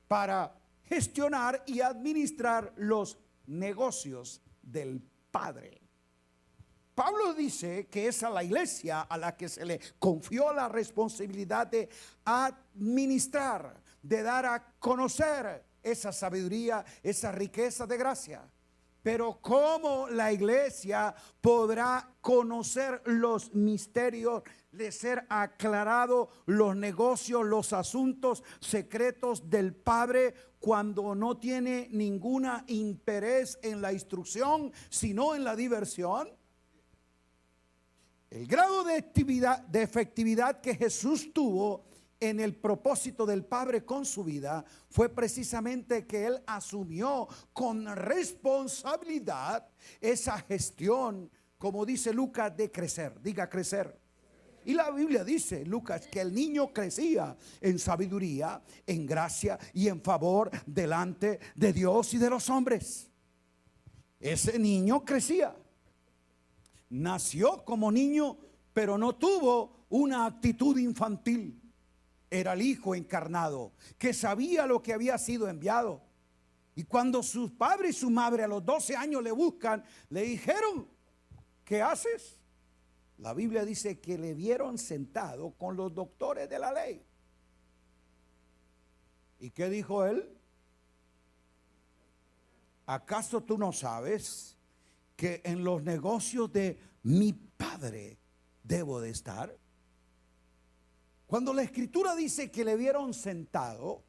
para gestionar y administrar los negocios del Padre. Pablo dice que es a la iglesia a la que se le confió la responsabilidad de administrar, de dar a conocer esa sabiduría, esa riqueza de gracia. Pero ¿cómo la iglesia podrá conocer los misterios, de ser aclarado los negocios, los asuntos secretos del Padre, cuando no tiene ningún interés en la instrucción, sino en la diversión? El grado de efectividad que Jesús tuvo en el propósito del Padre con su vida fue precisamente que Él asumió con responsabilidad esa gestión, como dice Lucas, de crecer. Diga crecer. Y la Biblia dice, Lucas, que el niño crecía en sabiduría, en gracia y en favor delante de Dios y de los hombres. Ese niño crecía. Nació como niño, pero no tuvo una actitud infantil. Era el hijo encarnado, que sabía lo que había sido enviado. Y cuando sus padre y su madre a los 12 años le buscan, le dijeron, ¿qué haces? La Biblia dice que le vieron sentado con los doctores de la ley. ¿Y qué dijo él? ¿Acaso tú no sabes que en los negocios de mi Padre debo de estar? Cuando la Escritura dice que le vieron sentado,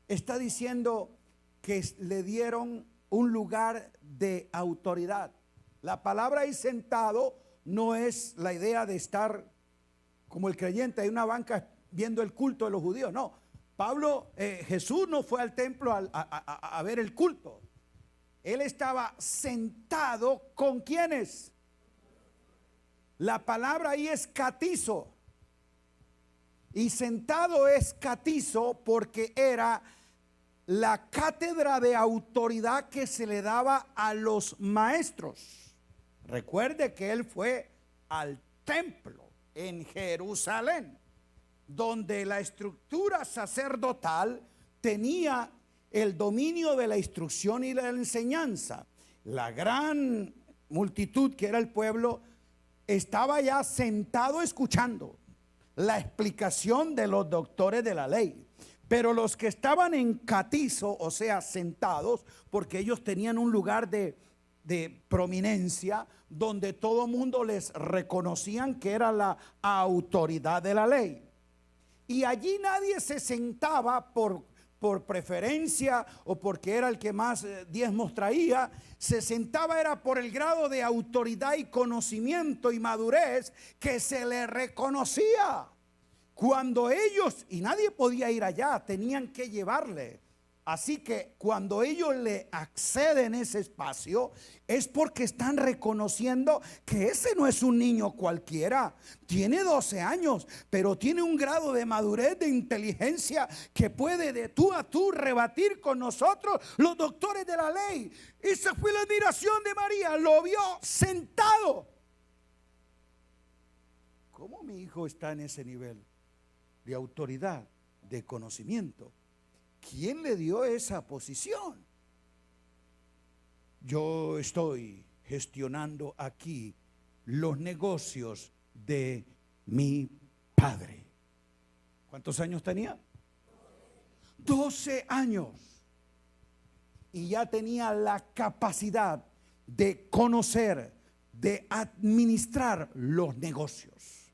está diciendo que le dieron un lugar de autoridad. La palabra ahí sentado no es la idea de estar como el creyente en una banca viendo el culto de los judíos. No, Jesús no fue al templo a ver el culto. Él estaba sentado con ¿quiénes? La palabra ahí es catizo. Y sentado es catizo porque era la cátedra de autoridad que se le daba a los maestros. Recuerde que él fue al templo en Jerusalén, donde la estructura sacerdotal tenía el dominio de la instrucción y la enseñanza. La gran multitud que era el pueblo estaba ya sentado escuchando. la explicación de los doctores de la ley. Pero los que estaban en catizo, o sea, sentados, porque ellos tenían un lugar de prominencia, donde todo mundo les reconocían que era la autoridad de la ley. Y allí nadie se sentaba por preferencia o porque era el que más diezmos traía. Se sentaba era por el grado de autoridad y conocimiento y madurez que se le reconocía. Cuando ellos, y nadie podía ir allá, tenían que llevarle. Así que cuando ellos le acceden ese espacio, es porque están reconociendo que ese no es un niño cualquiera. Tiene 12 años, pero tiene un grado de madurez, de inteligencia, que puede de tú a tú rebatir con nosotros, los doctores de la ley. Esa fue la admiración de María, lo vio sentado. ¿Cómo mi hijo está en ese nivel de autoridad, de conocimiento? ¿Quién le dio esa posición? Yo estoy gestionando aquí los negocios de mi padre. ¿Cuántos años tenía? 12 años. Y ya tenía la capacidad de conocer, de administrar los negocios.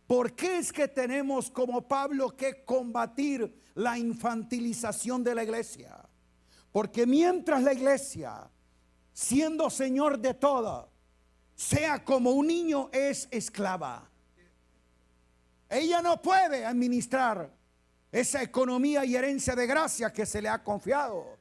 ¿Por qué es que tenemos como Pablo que combatir la infantilización de la iglesia? Porque mientras la iglesia, siendo señor de todo, sea como un niño, es esclava. Ella no puede administrar esa economía y herencia de gracia que se le ha confiado.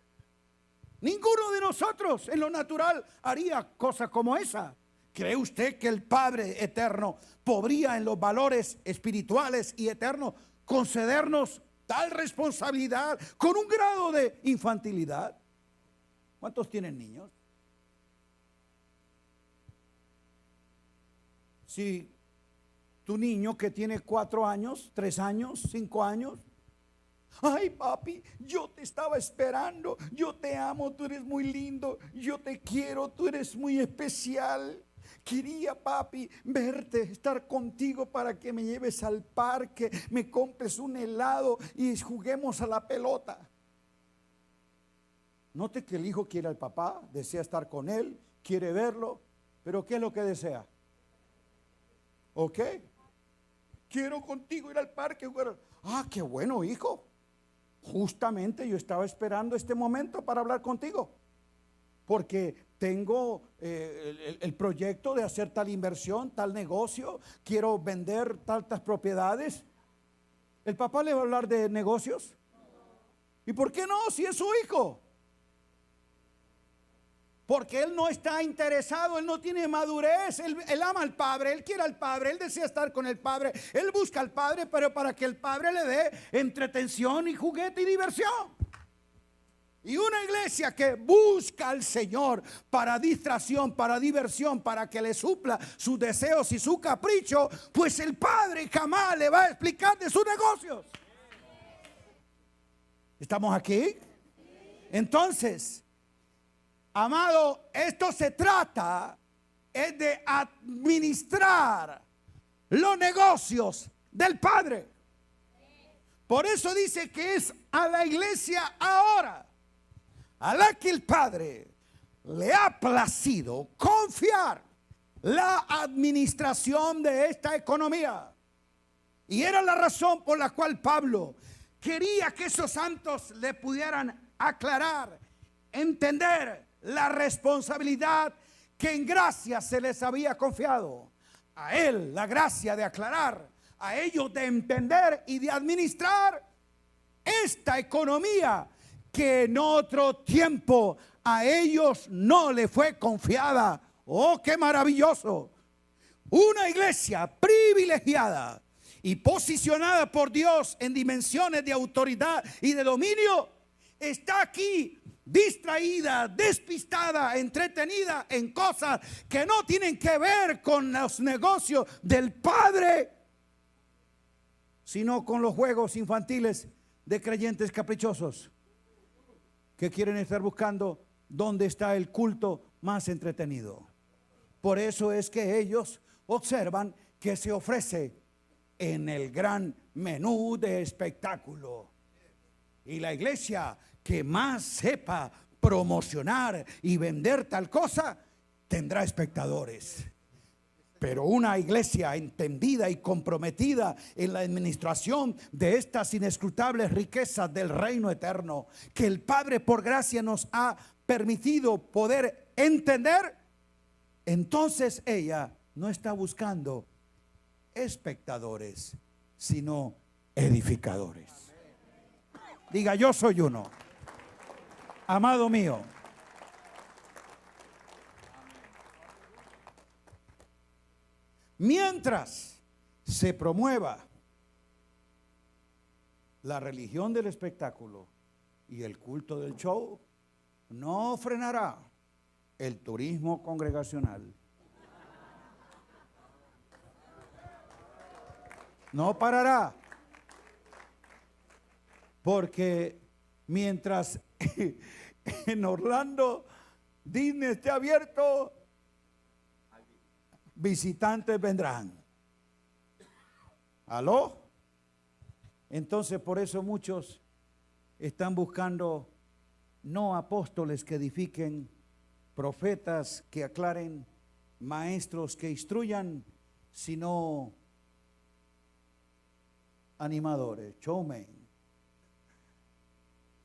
Ninguno de nosotros en lo natural haría cosas como esa. ¿Cree usted que el Padre eterno podría en los valores espirituales y eternos concedernos tal responsabilidad con un grado de infantilidad? ¿Cuántos tienen niños? Si tu niño que tiene 4 años, 3 años, 5 años, ay papi, yo te estaba esperando, yo te amo, tú eres muy lindo, yo te quiero, tú eres muy especial. Quería, papi, verte, estar contigo para que me lleves al parque, me compres un helado y juguemos a la pelota. Note que el hijo quiere al papá, desea estar con él, quiere verlo, pero ¿qué es lo que desea? ¿Ok? Quiero contigo ir al parque. Ah, qué bueno, hijo. Justamente yo estaba esperando este momento para hablar contigo, porque tengo el proyecto de hacer tal inversión, tal negocio, quiero vender tantas propiedades. ¿El papá le va a hablar de negocios? ¿Y por qué no? Si es su hijo. Porque él no está interesado, él no tiene madurez, él ama al Padre, él quiere al Padre, él desea estar con el Padre, él busca al Padre, pero para que el Padre le dé entretención y juguete y diversión. Y una iglesia que busca al Señor para distracción, para diversión, para que le supla sus deseos y su capricho, pues el Padre jamás le va a explicar de sus negocios. ¿Estamos aquí? Entonces, amado, esto se trata es de administrar los negocios del Padre. Por eso dice que es a la iglesia ahora a la que el Padre le ha placido confiar la administración de esta economía. Y era la razón por la cual Pablo quería que esos santos le pudieran aclarar, entender la responsabilidad que en gracia se les había confiado. A él la gracia de aclarar, a ellos de entender y de administrar esta economía que en otro tiempo a ellos no le fue confiada. ¡Oh, qué maravilloso! Una iglesia privilegiada y posicionada por Dios en dimensiones de autoridad y de dominio está aquí distraída, despistada, entretenida en cosas que no tienen que ver con los negocios del Padre, sino con los juegos infantiles de creyentes caprichosos que quieren estar buscando dónde está el culto más entretenido. Por eso es que ellos observan que se ofrece en el gran menú de espectáculo. Y la iglesia que más sepa promocionar y vender tal cosa tendrá espectadores. Pero una iglesia entendida y comprometida en la administración de estas inescrutables riquezas del reino eterno que el Padre por gracia nos ha permitido poder entender, entonces ella no está buscando espectadores, sino edificadores. Diga, yo soy uno. Amado mío, mientras se promueva la religión del espectáculo y el culto del show, no frenará el turismo congregacional. No parará. Porque mientras en Orlando Disney esté abierto, visitantes vendrán. ¿Aló? Entonces por eso muchos están buscando no apóstoles que edifiquen, profetas que aclaren, maestros que instruyan, sino animadores, showmen.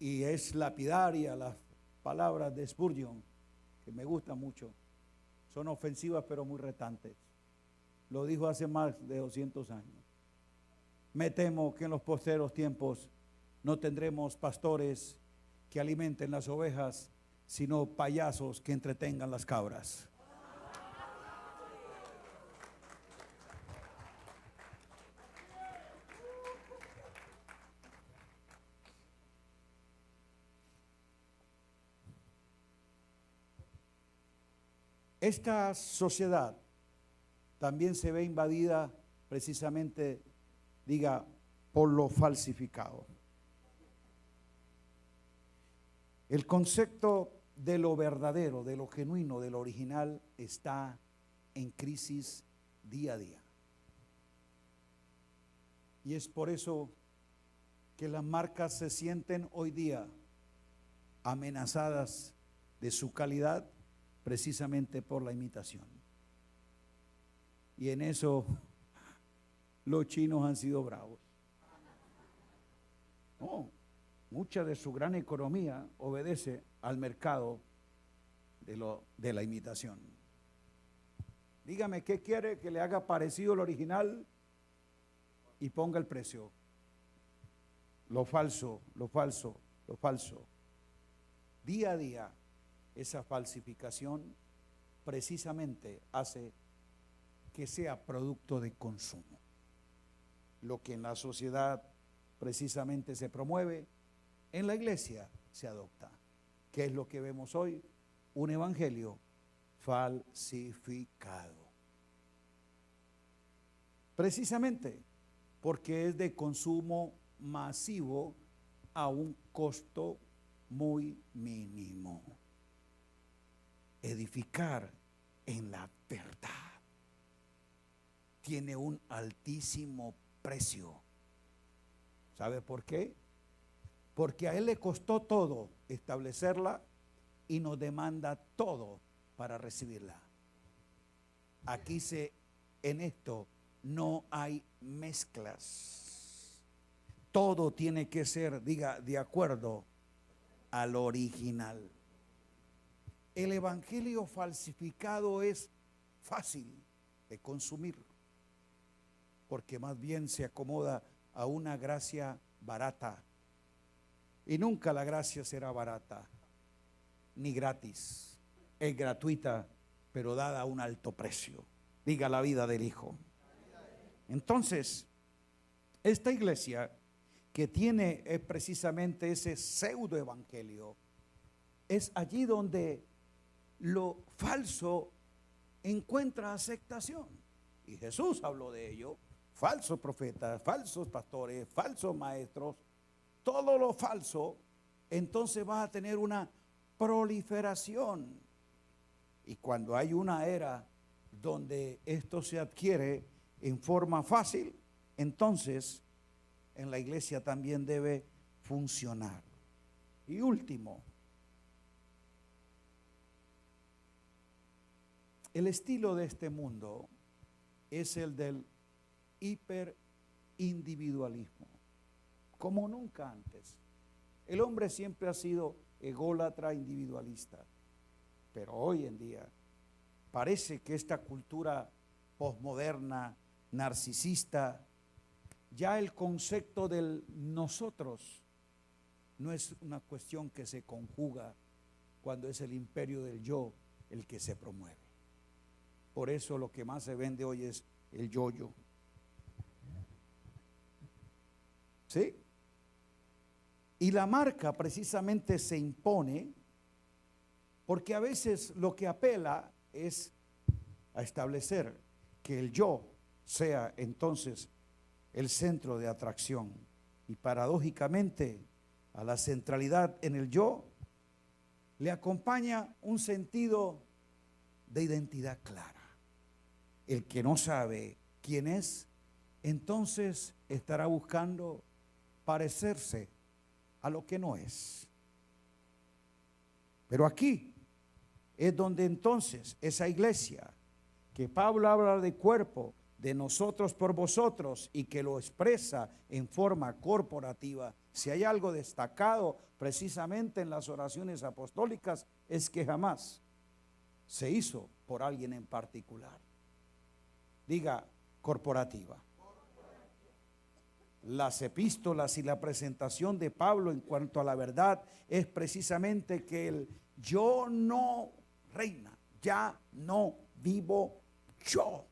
Y es lapidaria las palabras de Spurgeon, que me gustan mucho. Son ofensivas pero muy retantes. Lo dijo hace más de 200 años. Me temo que en los postreros tiempos no tendremos pastores que alimenten las ovejas, sino payasos que entretengan las cabras. Esta sociedad también se ve invadida precisamente, diga, por lo falsificado. El concepto de lo verdadero, de lo genuino, de lo original está en crisis día a día. Y es por eso que las marcas se sienten hoy día amenazadas de su calidad precisamente por la imitación. Y en eso los chinos han sido bravos. No, mucha de su gran economía obedece al mercado de la imitación. Dígame, ¿qué quiere? Que le haga parecido al original y ponga el precio. Lo falso, lo falso, lo falso. Día a día, esa falsificación precisamente hace que sea producto de consumo. Lo que en la sociedad precisamente se promueve, en la iglesia se adopta. ¿Qué es lo que vemos hoy? Un evangelio falsificado. Precisamente porque es de consumo masivo a un costo muy mínimo. Edificar en la verdad tiene un altísimo precio. ¿Sabe por qué? Porque a Él le costó todo establecerla y nos demanda todo para recibirla. Aquí en esto no hay mezclas. Todo tiene que ser, diga, de acuerdo al original. El evangelio falsificado es fácil de consumir, porque más bien se acomoda a una gracia barata. Y nunca la gracia será barata, ni gratis. Es gratuita, pero dada a un alto precio. Diga, la vida del Hijo. Entonces, esta iglesia que tiene precisamente ese pseudo evangelio, es allí donde lo falso encuentra aceptación. Y Jesús habló de ello. Falsos profetas, falsos pastores, falsos maestros, todo lo falso, entonces va a tener una proliferación. Y cuando hay una era donde esto se adquiere en forma fácil, entonces en la iglesia también debe funcionar. Y último, el estilo de este mundo es el del hiperindividualismo, como nunca antes. El hombre siempre ha sido ególatra, individualista, pero hoy en día parece que esta cultura posmoderna, narcisista, ya el concepto del nosotros no es una cuestión que se conjuga cuando es el imperio del yo el que se promueve. Por eso lo que más se vende hoy es el yo-yo. ¿Sí? Y la marca precisamente se impone porque a veces lo que apela es a establecer que el yo sea entonces el centro de atracción. Y paradójicamente a la centralidad en el yo le acompaña un sentido de identidad clara. El que no sabe quién es, entonces estará buscando parecerse a lo que no es. Pero aquí es donde entonces esa iglesia que Pablo habla de cuerpo, de nosotros por vosotros, y que lo expresa en forma corporativa, si hay algo destacado precisamente en las oraciones apostólicas, es que jamás se hizo por alguien en particular. Diga corporativa. Las epístolas y la presentación de Pablo en cuanto a la verdad es precisamente que el yo no reina, ya no vivo yo.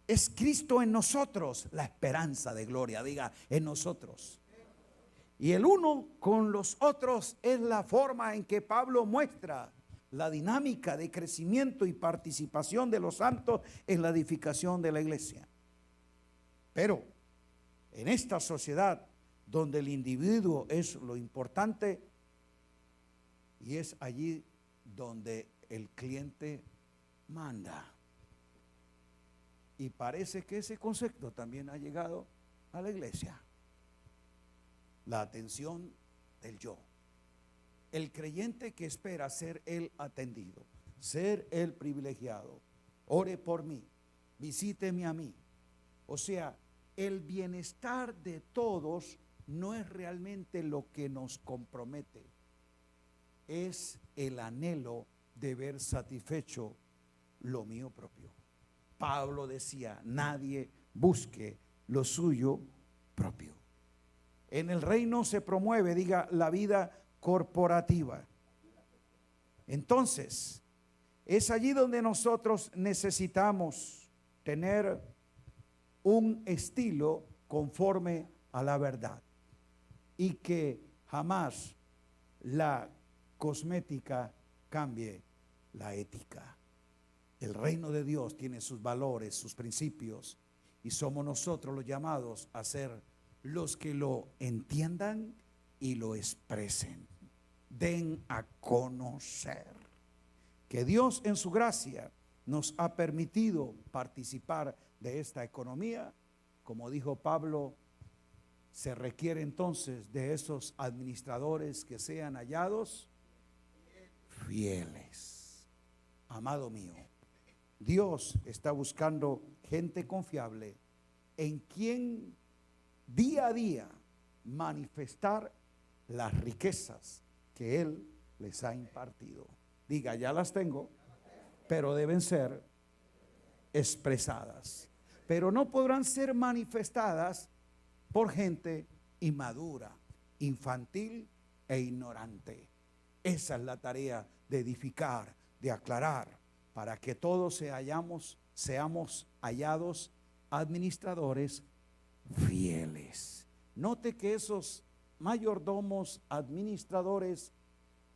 Es Cristo en nosotros, la esperanza de gloria, diga, en nosotros. Y el uno con los otros es la forma en que Pablo muestra la dinámica de crecimiento y participación de los santos en la edificación de la iglesia. Pero en esta sociedad donde el individuo es lo importante, y es allí donde el cliente manda. Y parece que ese concepto también ha llegado a la iglesia. La atención del yo. El creyente que espera ser el atendido, ser el privilegiado. Ore por mí, visíteme a mí. O sea, el bienestar de todos no es realmente lo que nos compromete. Es el anhelo de ver satisfecho lo mío propio. Pablo decía, nadie busque lo suyo propio. En el reino se promueve, diga, la vida corporativa. Entonces, es allí donde nosotros necesitamos tener un estilo conforme a la verdad y que jamás la cosmética cambie la ética. El reino de Dios tiene sus valores, sus principios, y somos nosotros los llamados a ser los que lo entiendan y lo expresen, den a conocer que Dios en su gracia nos ha permitido participar de esta economía. Como dijo Pablo, se requiere entonces de esos administradores que sean hallados fieles. Amado mío, Dios está buscando gente confiable en quien día a día manifestar las riquezas que Él les ha impartido. Diga, ya las tengo, pero deben ser expresadas. Pero no podrán ser manifestadas por gente inmadura, infantil e ignorante. Esa es la tarea de edificar, de aclarar, para que todos seamos hallados administradores fieles. Note que esos mayordomos administradores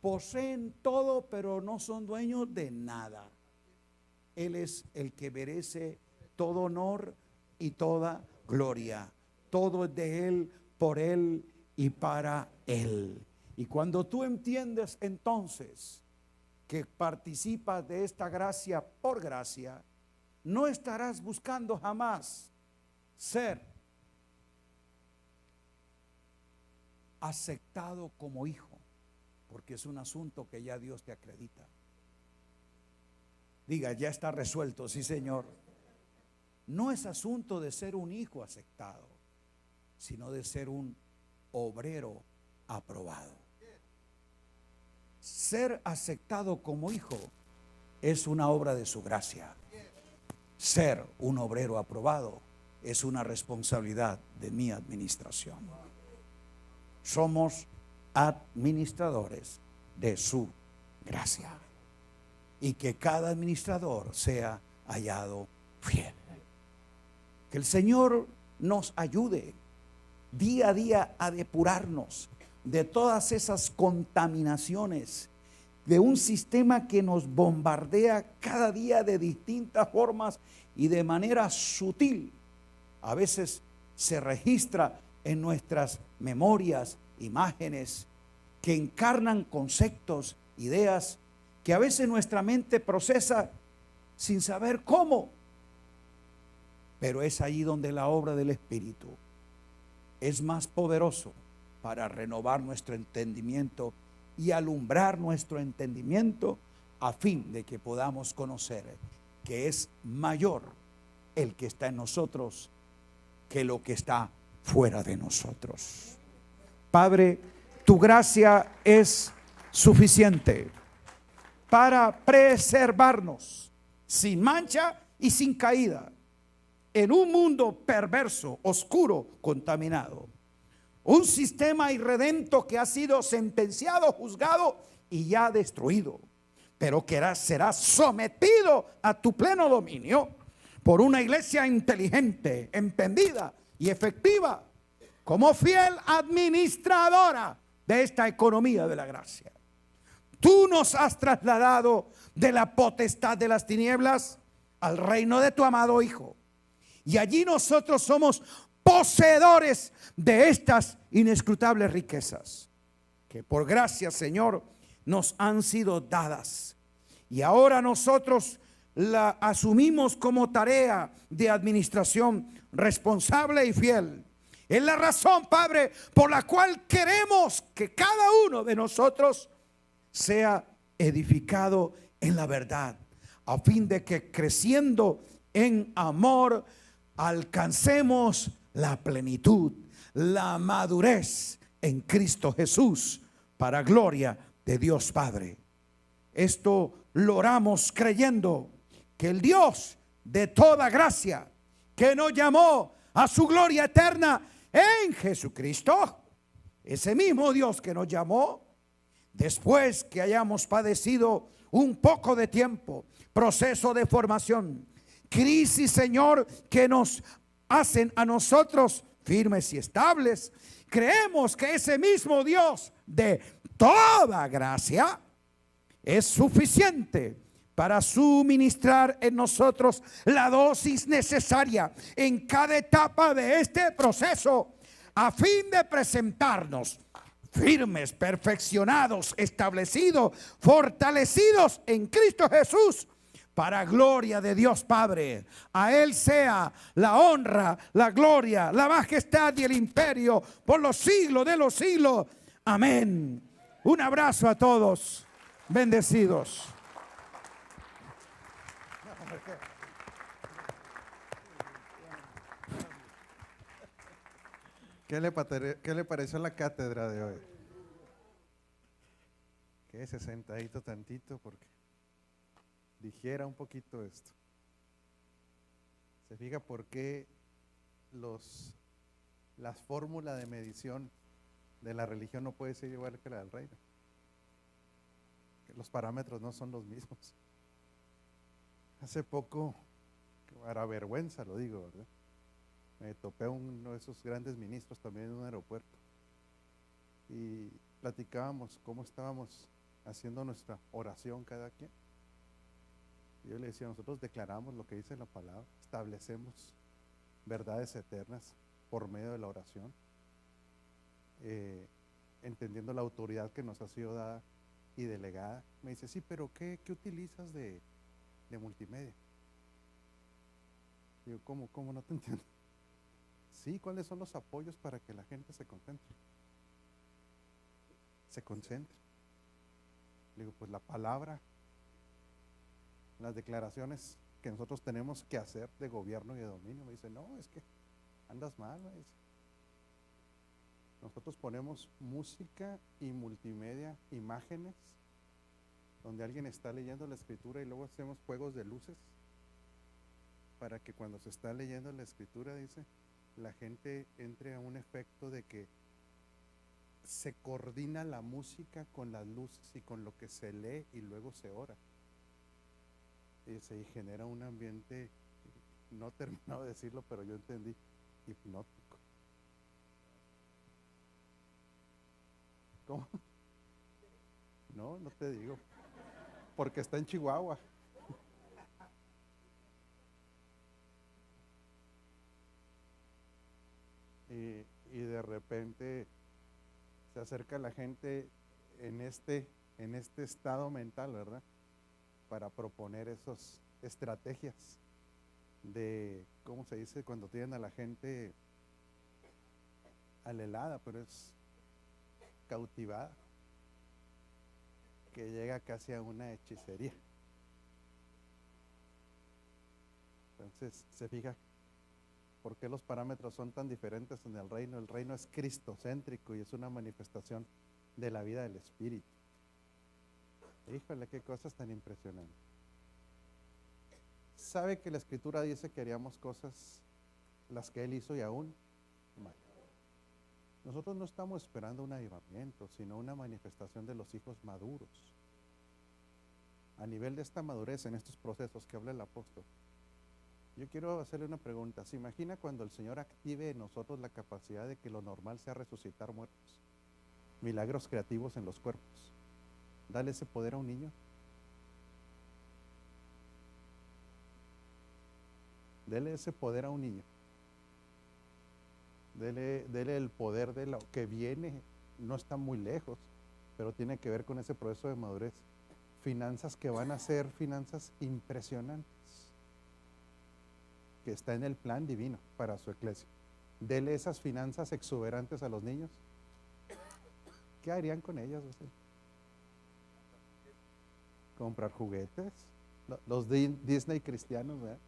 poseen todo, pero no son dueños de nada. Él es el que merece todo honor y toda gloria. Todo es de Él, por Él y para Él. Y cuando tú entiendes entonces que participas de esta gracia por gracia, no estarás buscando jamás ser aceptado como hijo, porque es un asunto que ya Dios te acredita. Diga, ya está resuelto, sí Señor. No es asunto de ser un hijo aceptado, sino de ser un obrero aprobado. Ser aceptado como hijo es una obra de su gracia. Ser un obrero aprobado es una responsabilidad de mi administración. Somos administradores de su gracia, y que cada administrador sea hallado fiel. Que el Señor nos ayude día a día a depurarnos de todas esas contaminaciones de un sistema que nos bombardea cada día de distintas formas y de manera sutil. A veces se registra en nuestras memorias imágenes que encarnan conceptos, ideas que a veces nuestra mente procesa sin saber cómo. Pero es allí donde la obra del Espíritu es más poderoso para renovar nuestro entendimiento y alumbrar nuestro entendimiento, a fin de que podamos conocer que es mayor el que está en nosotros que lo que está fuera de nosotros. Padre, tu gracia es suficiente para preservarnos sin mancha y sin caída en un mundo perverso, oscuro, contaminado. Un sistema irredento que ha sido sentenciado, juzgado y ya destruido, pero que será sometido a tu pleno dominio por una iglesia inteligente, emprendida y efectiva, como fiel administradora de esta economía de la gracia. Tú nos has trasladado de la potestad de las tinieblas al reino de tu amado Hijo. Y allí nosotros somos poseedores de estas inescrutables riquezas, que por gracia, Señor, nos han sido dadas. Y ahora nosotros la asumimos como tarea de administración responsable y fiel. Es la razón, Padre, por la cual queremos que cada uno de nosotros sea edificado en la verdad, a fin de que creciendo en amor alcancemos la plenitud, la madurez en Cristo Jesús, para gloria de Dios Padre. Esto lo oramos creyendo que el Dios de toda gracia, que nos llamó a su gloria eterna en Jesucristo, ese mismo Dios que nos llamó, después que hayamos padecido un poco de tiempo, proceso de formación, crisis, Señor, que nos hacen a nosotros firmes y estables, creemos que ese mismo Dios de toda gracia es suficiente para suministrar en nosotros la dosis necesaria en cada etapa de este proceso, a fin de presentarnos firmes, perfeccionados, establecidos, fortalecidos en Cristo Jesús, para gloria de Dios Padre. A Él sea la honra, la gloria, la majestad y el imperio por los siglos de los siglos. Amén. Un abrazo a todos. Bendecidos. ¿Qué le pareció la cátedra de hoy? Quédese sentadito tantito porque digiera un poquito esto. Se fija por qué las fórmulas de medición de la religión no puede ser igual que la del reino. Que los parámetros no son los mismos. Hace poco, para vergüenza lo digo, ¿verdad? Me topé a uno de esos grandes ministros también en un aeropuerto y platicábamos cómo estábamos haciendo nuestra oración cada quien. Y yo le decía, nosotros declaramos lo que dice la palabra, establecemos verdades eternas por medio de la oración, entendiendo la autoridad que nos ha sido dada y delegada. Me dice, sí, pero ¿qué utilizas de multimedia? Digo, ¿cómo no te entiendo? Sí, ¿cuáles son los apoyos para que la gente se concentre? Se concentre. Le digo, pues la palabra, las declaraciones que nosotros tenemos que hacer de gobierno y de dominio. Me dice, no, es que andas mal, me dice. Nosotros ponemos música y multimedia, imágenes, donde alguien está leyendo la escritura y luego hacemos juegos de luces para que cuando se está leyendo la escritura, dice, la gente entre a un efecto de que se coordina la música con las luces y con lo que se lee y luego se ora. Y se genera un ambiente, no he terminado de decirlo, pero yo entendí, hipnótico. ¿Cómo? No, no te digo, porque está en Chihuahua. Y de repente se acerca la gente en este estado mental, ¿verdad? Para proponer esas estrategias de, ¿cómo se dice? Cuando tienen a la gente alelada, pero es cautivada, que llega casi a una hechicería. Entonces, se fija por qué los parámetros son tan diferentes en el reino. El reino es cristocéntrico y es una manifestación de la vida del Espíritu. Híjole, qué cosas tan impresionantes. ¿Sabe que la Escritura dice que haríamos cosas las que Él hizo y aún más? Nosotros no estamos esperando un avivamiento, sino una manifestación de los hijos maduros. A nivel de esta madurez en estos procesos que habla el apóstol, yo quiero hacerle una pregunta. ¿Se imagina cuando el Señor active en nosotros la capacidad de que lo normal sea resucitar muertos? Milagros creativos en los cuerpos. Dale ese poder a un niño. Dele ese poder a un niño. Dele el poder de lo que viene. No está muy lejos, pero tiene que ver con ese proceso de madurez. Finanzas que van a ser finanzas impresionantes, que está en el plan divino para su iglesia. Dele esas finanzas exuberantes a los niños. ¿Qué harían con ellas ustedes? Comprar juguetes, los Disney cristianos, ¿verdad?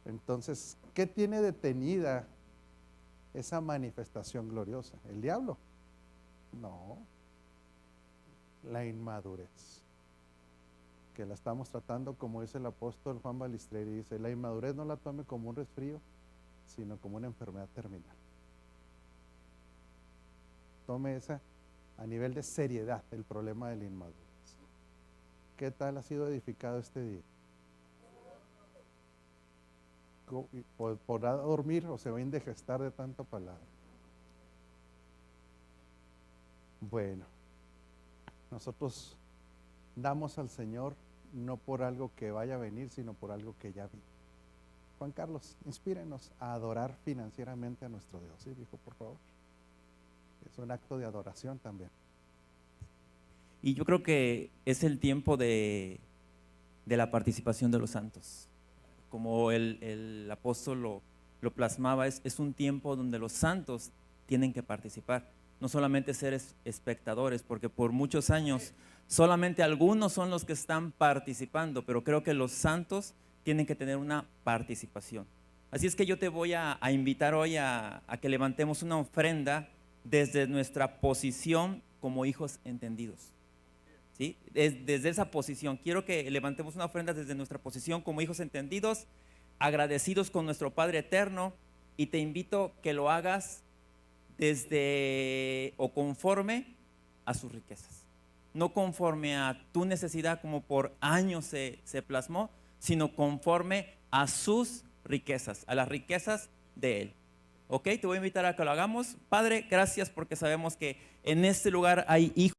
Entonces, ¿qué tiene detenida esa manifestación gloriosa? ¿El diablo? No, la inmadurez, que la estamos tratando, como dice el apóstol Juan Balistreri, dice, la inmadurez no la tome como un resfrío, sino como una enfermedad terminal. Tome esa a nivel de seriedad, el problema de la inmadurez. ¿Qué tal ha sido edificado este día? ¿Podrá dormir o se va a indigestar de tanta palabra? Bueno, nosotros damos al Señor no por algo que vaya a venir, sino por algo que ya vino. Juan Carlos, inspírenos a adorar financieramente a nuestro Dios. ¿Sí, dijo, por favor? Es un acto de adoración también. Y yo creo que es el tiempo de la participación de los santos. Como el apóstol lo plasmaba, es un tiempo donde los santos tienen que participar, no solamente ser espectadores, porque por muchos años solamente algunos son los que están participando, pero creo que los santos tienen que tener una participación. Así es que yo te voy a invitar hoy a que levantemos una ofrenda desde nuestra posición como hijos entendidos. ¿Sí? Desde esa posición, quiero que levantemos una ofrenda desde nuestra posición como hijos entendidos, agradecidos con nuestro Padre eterno, y te invito que lo hagas desde o conforme a sus riquezas, no conforme a tu necesidad como por años se plasmó, sino conforme a sus riquezas, a las riquezas de Él. ¿Ok? Te voy a invitar a que lo hagamos. Padre, gracias porque sabemos que en este lugar hay hijos.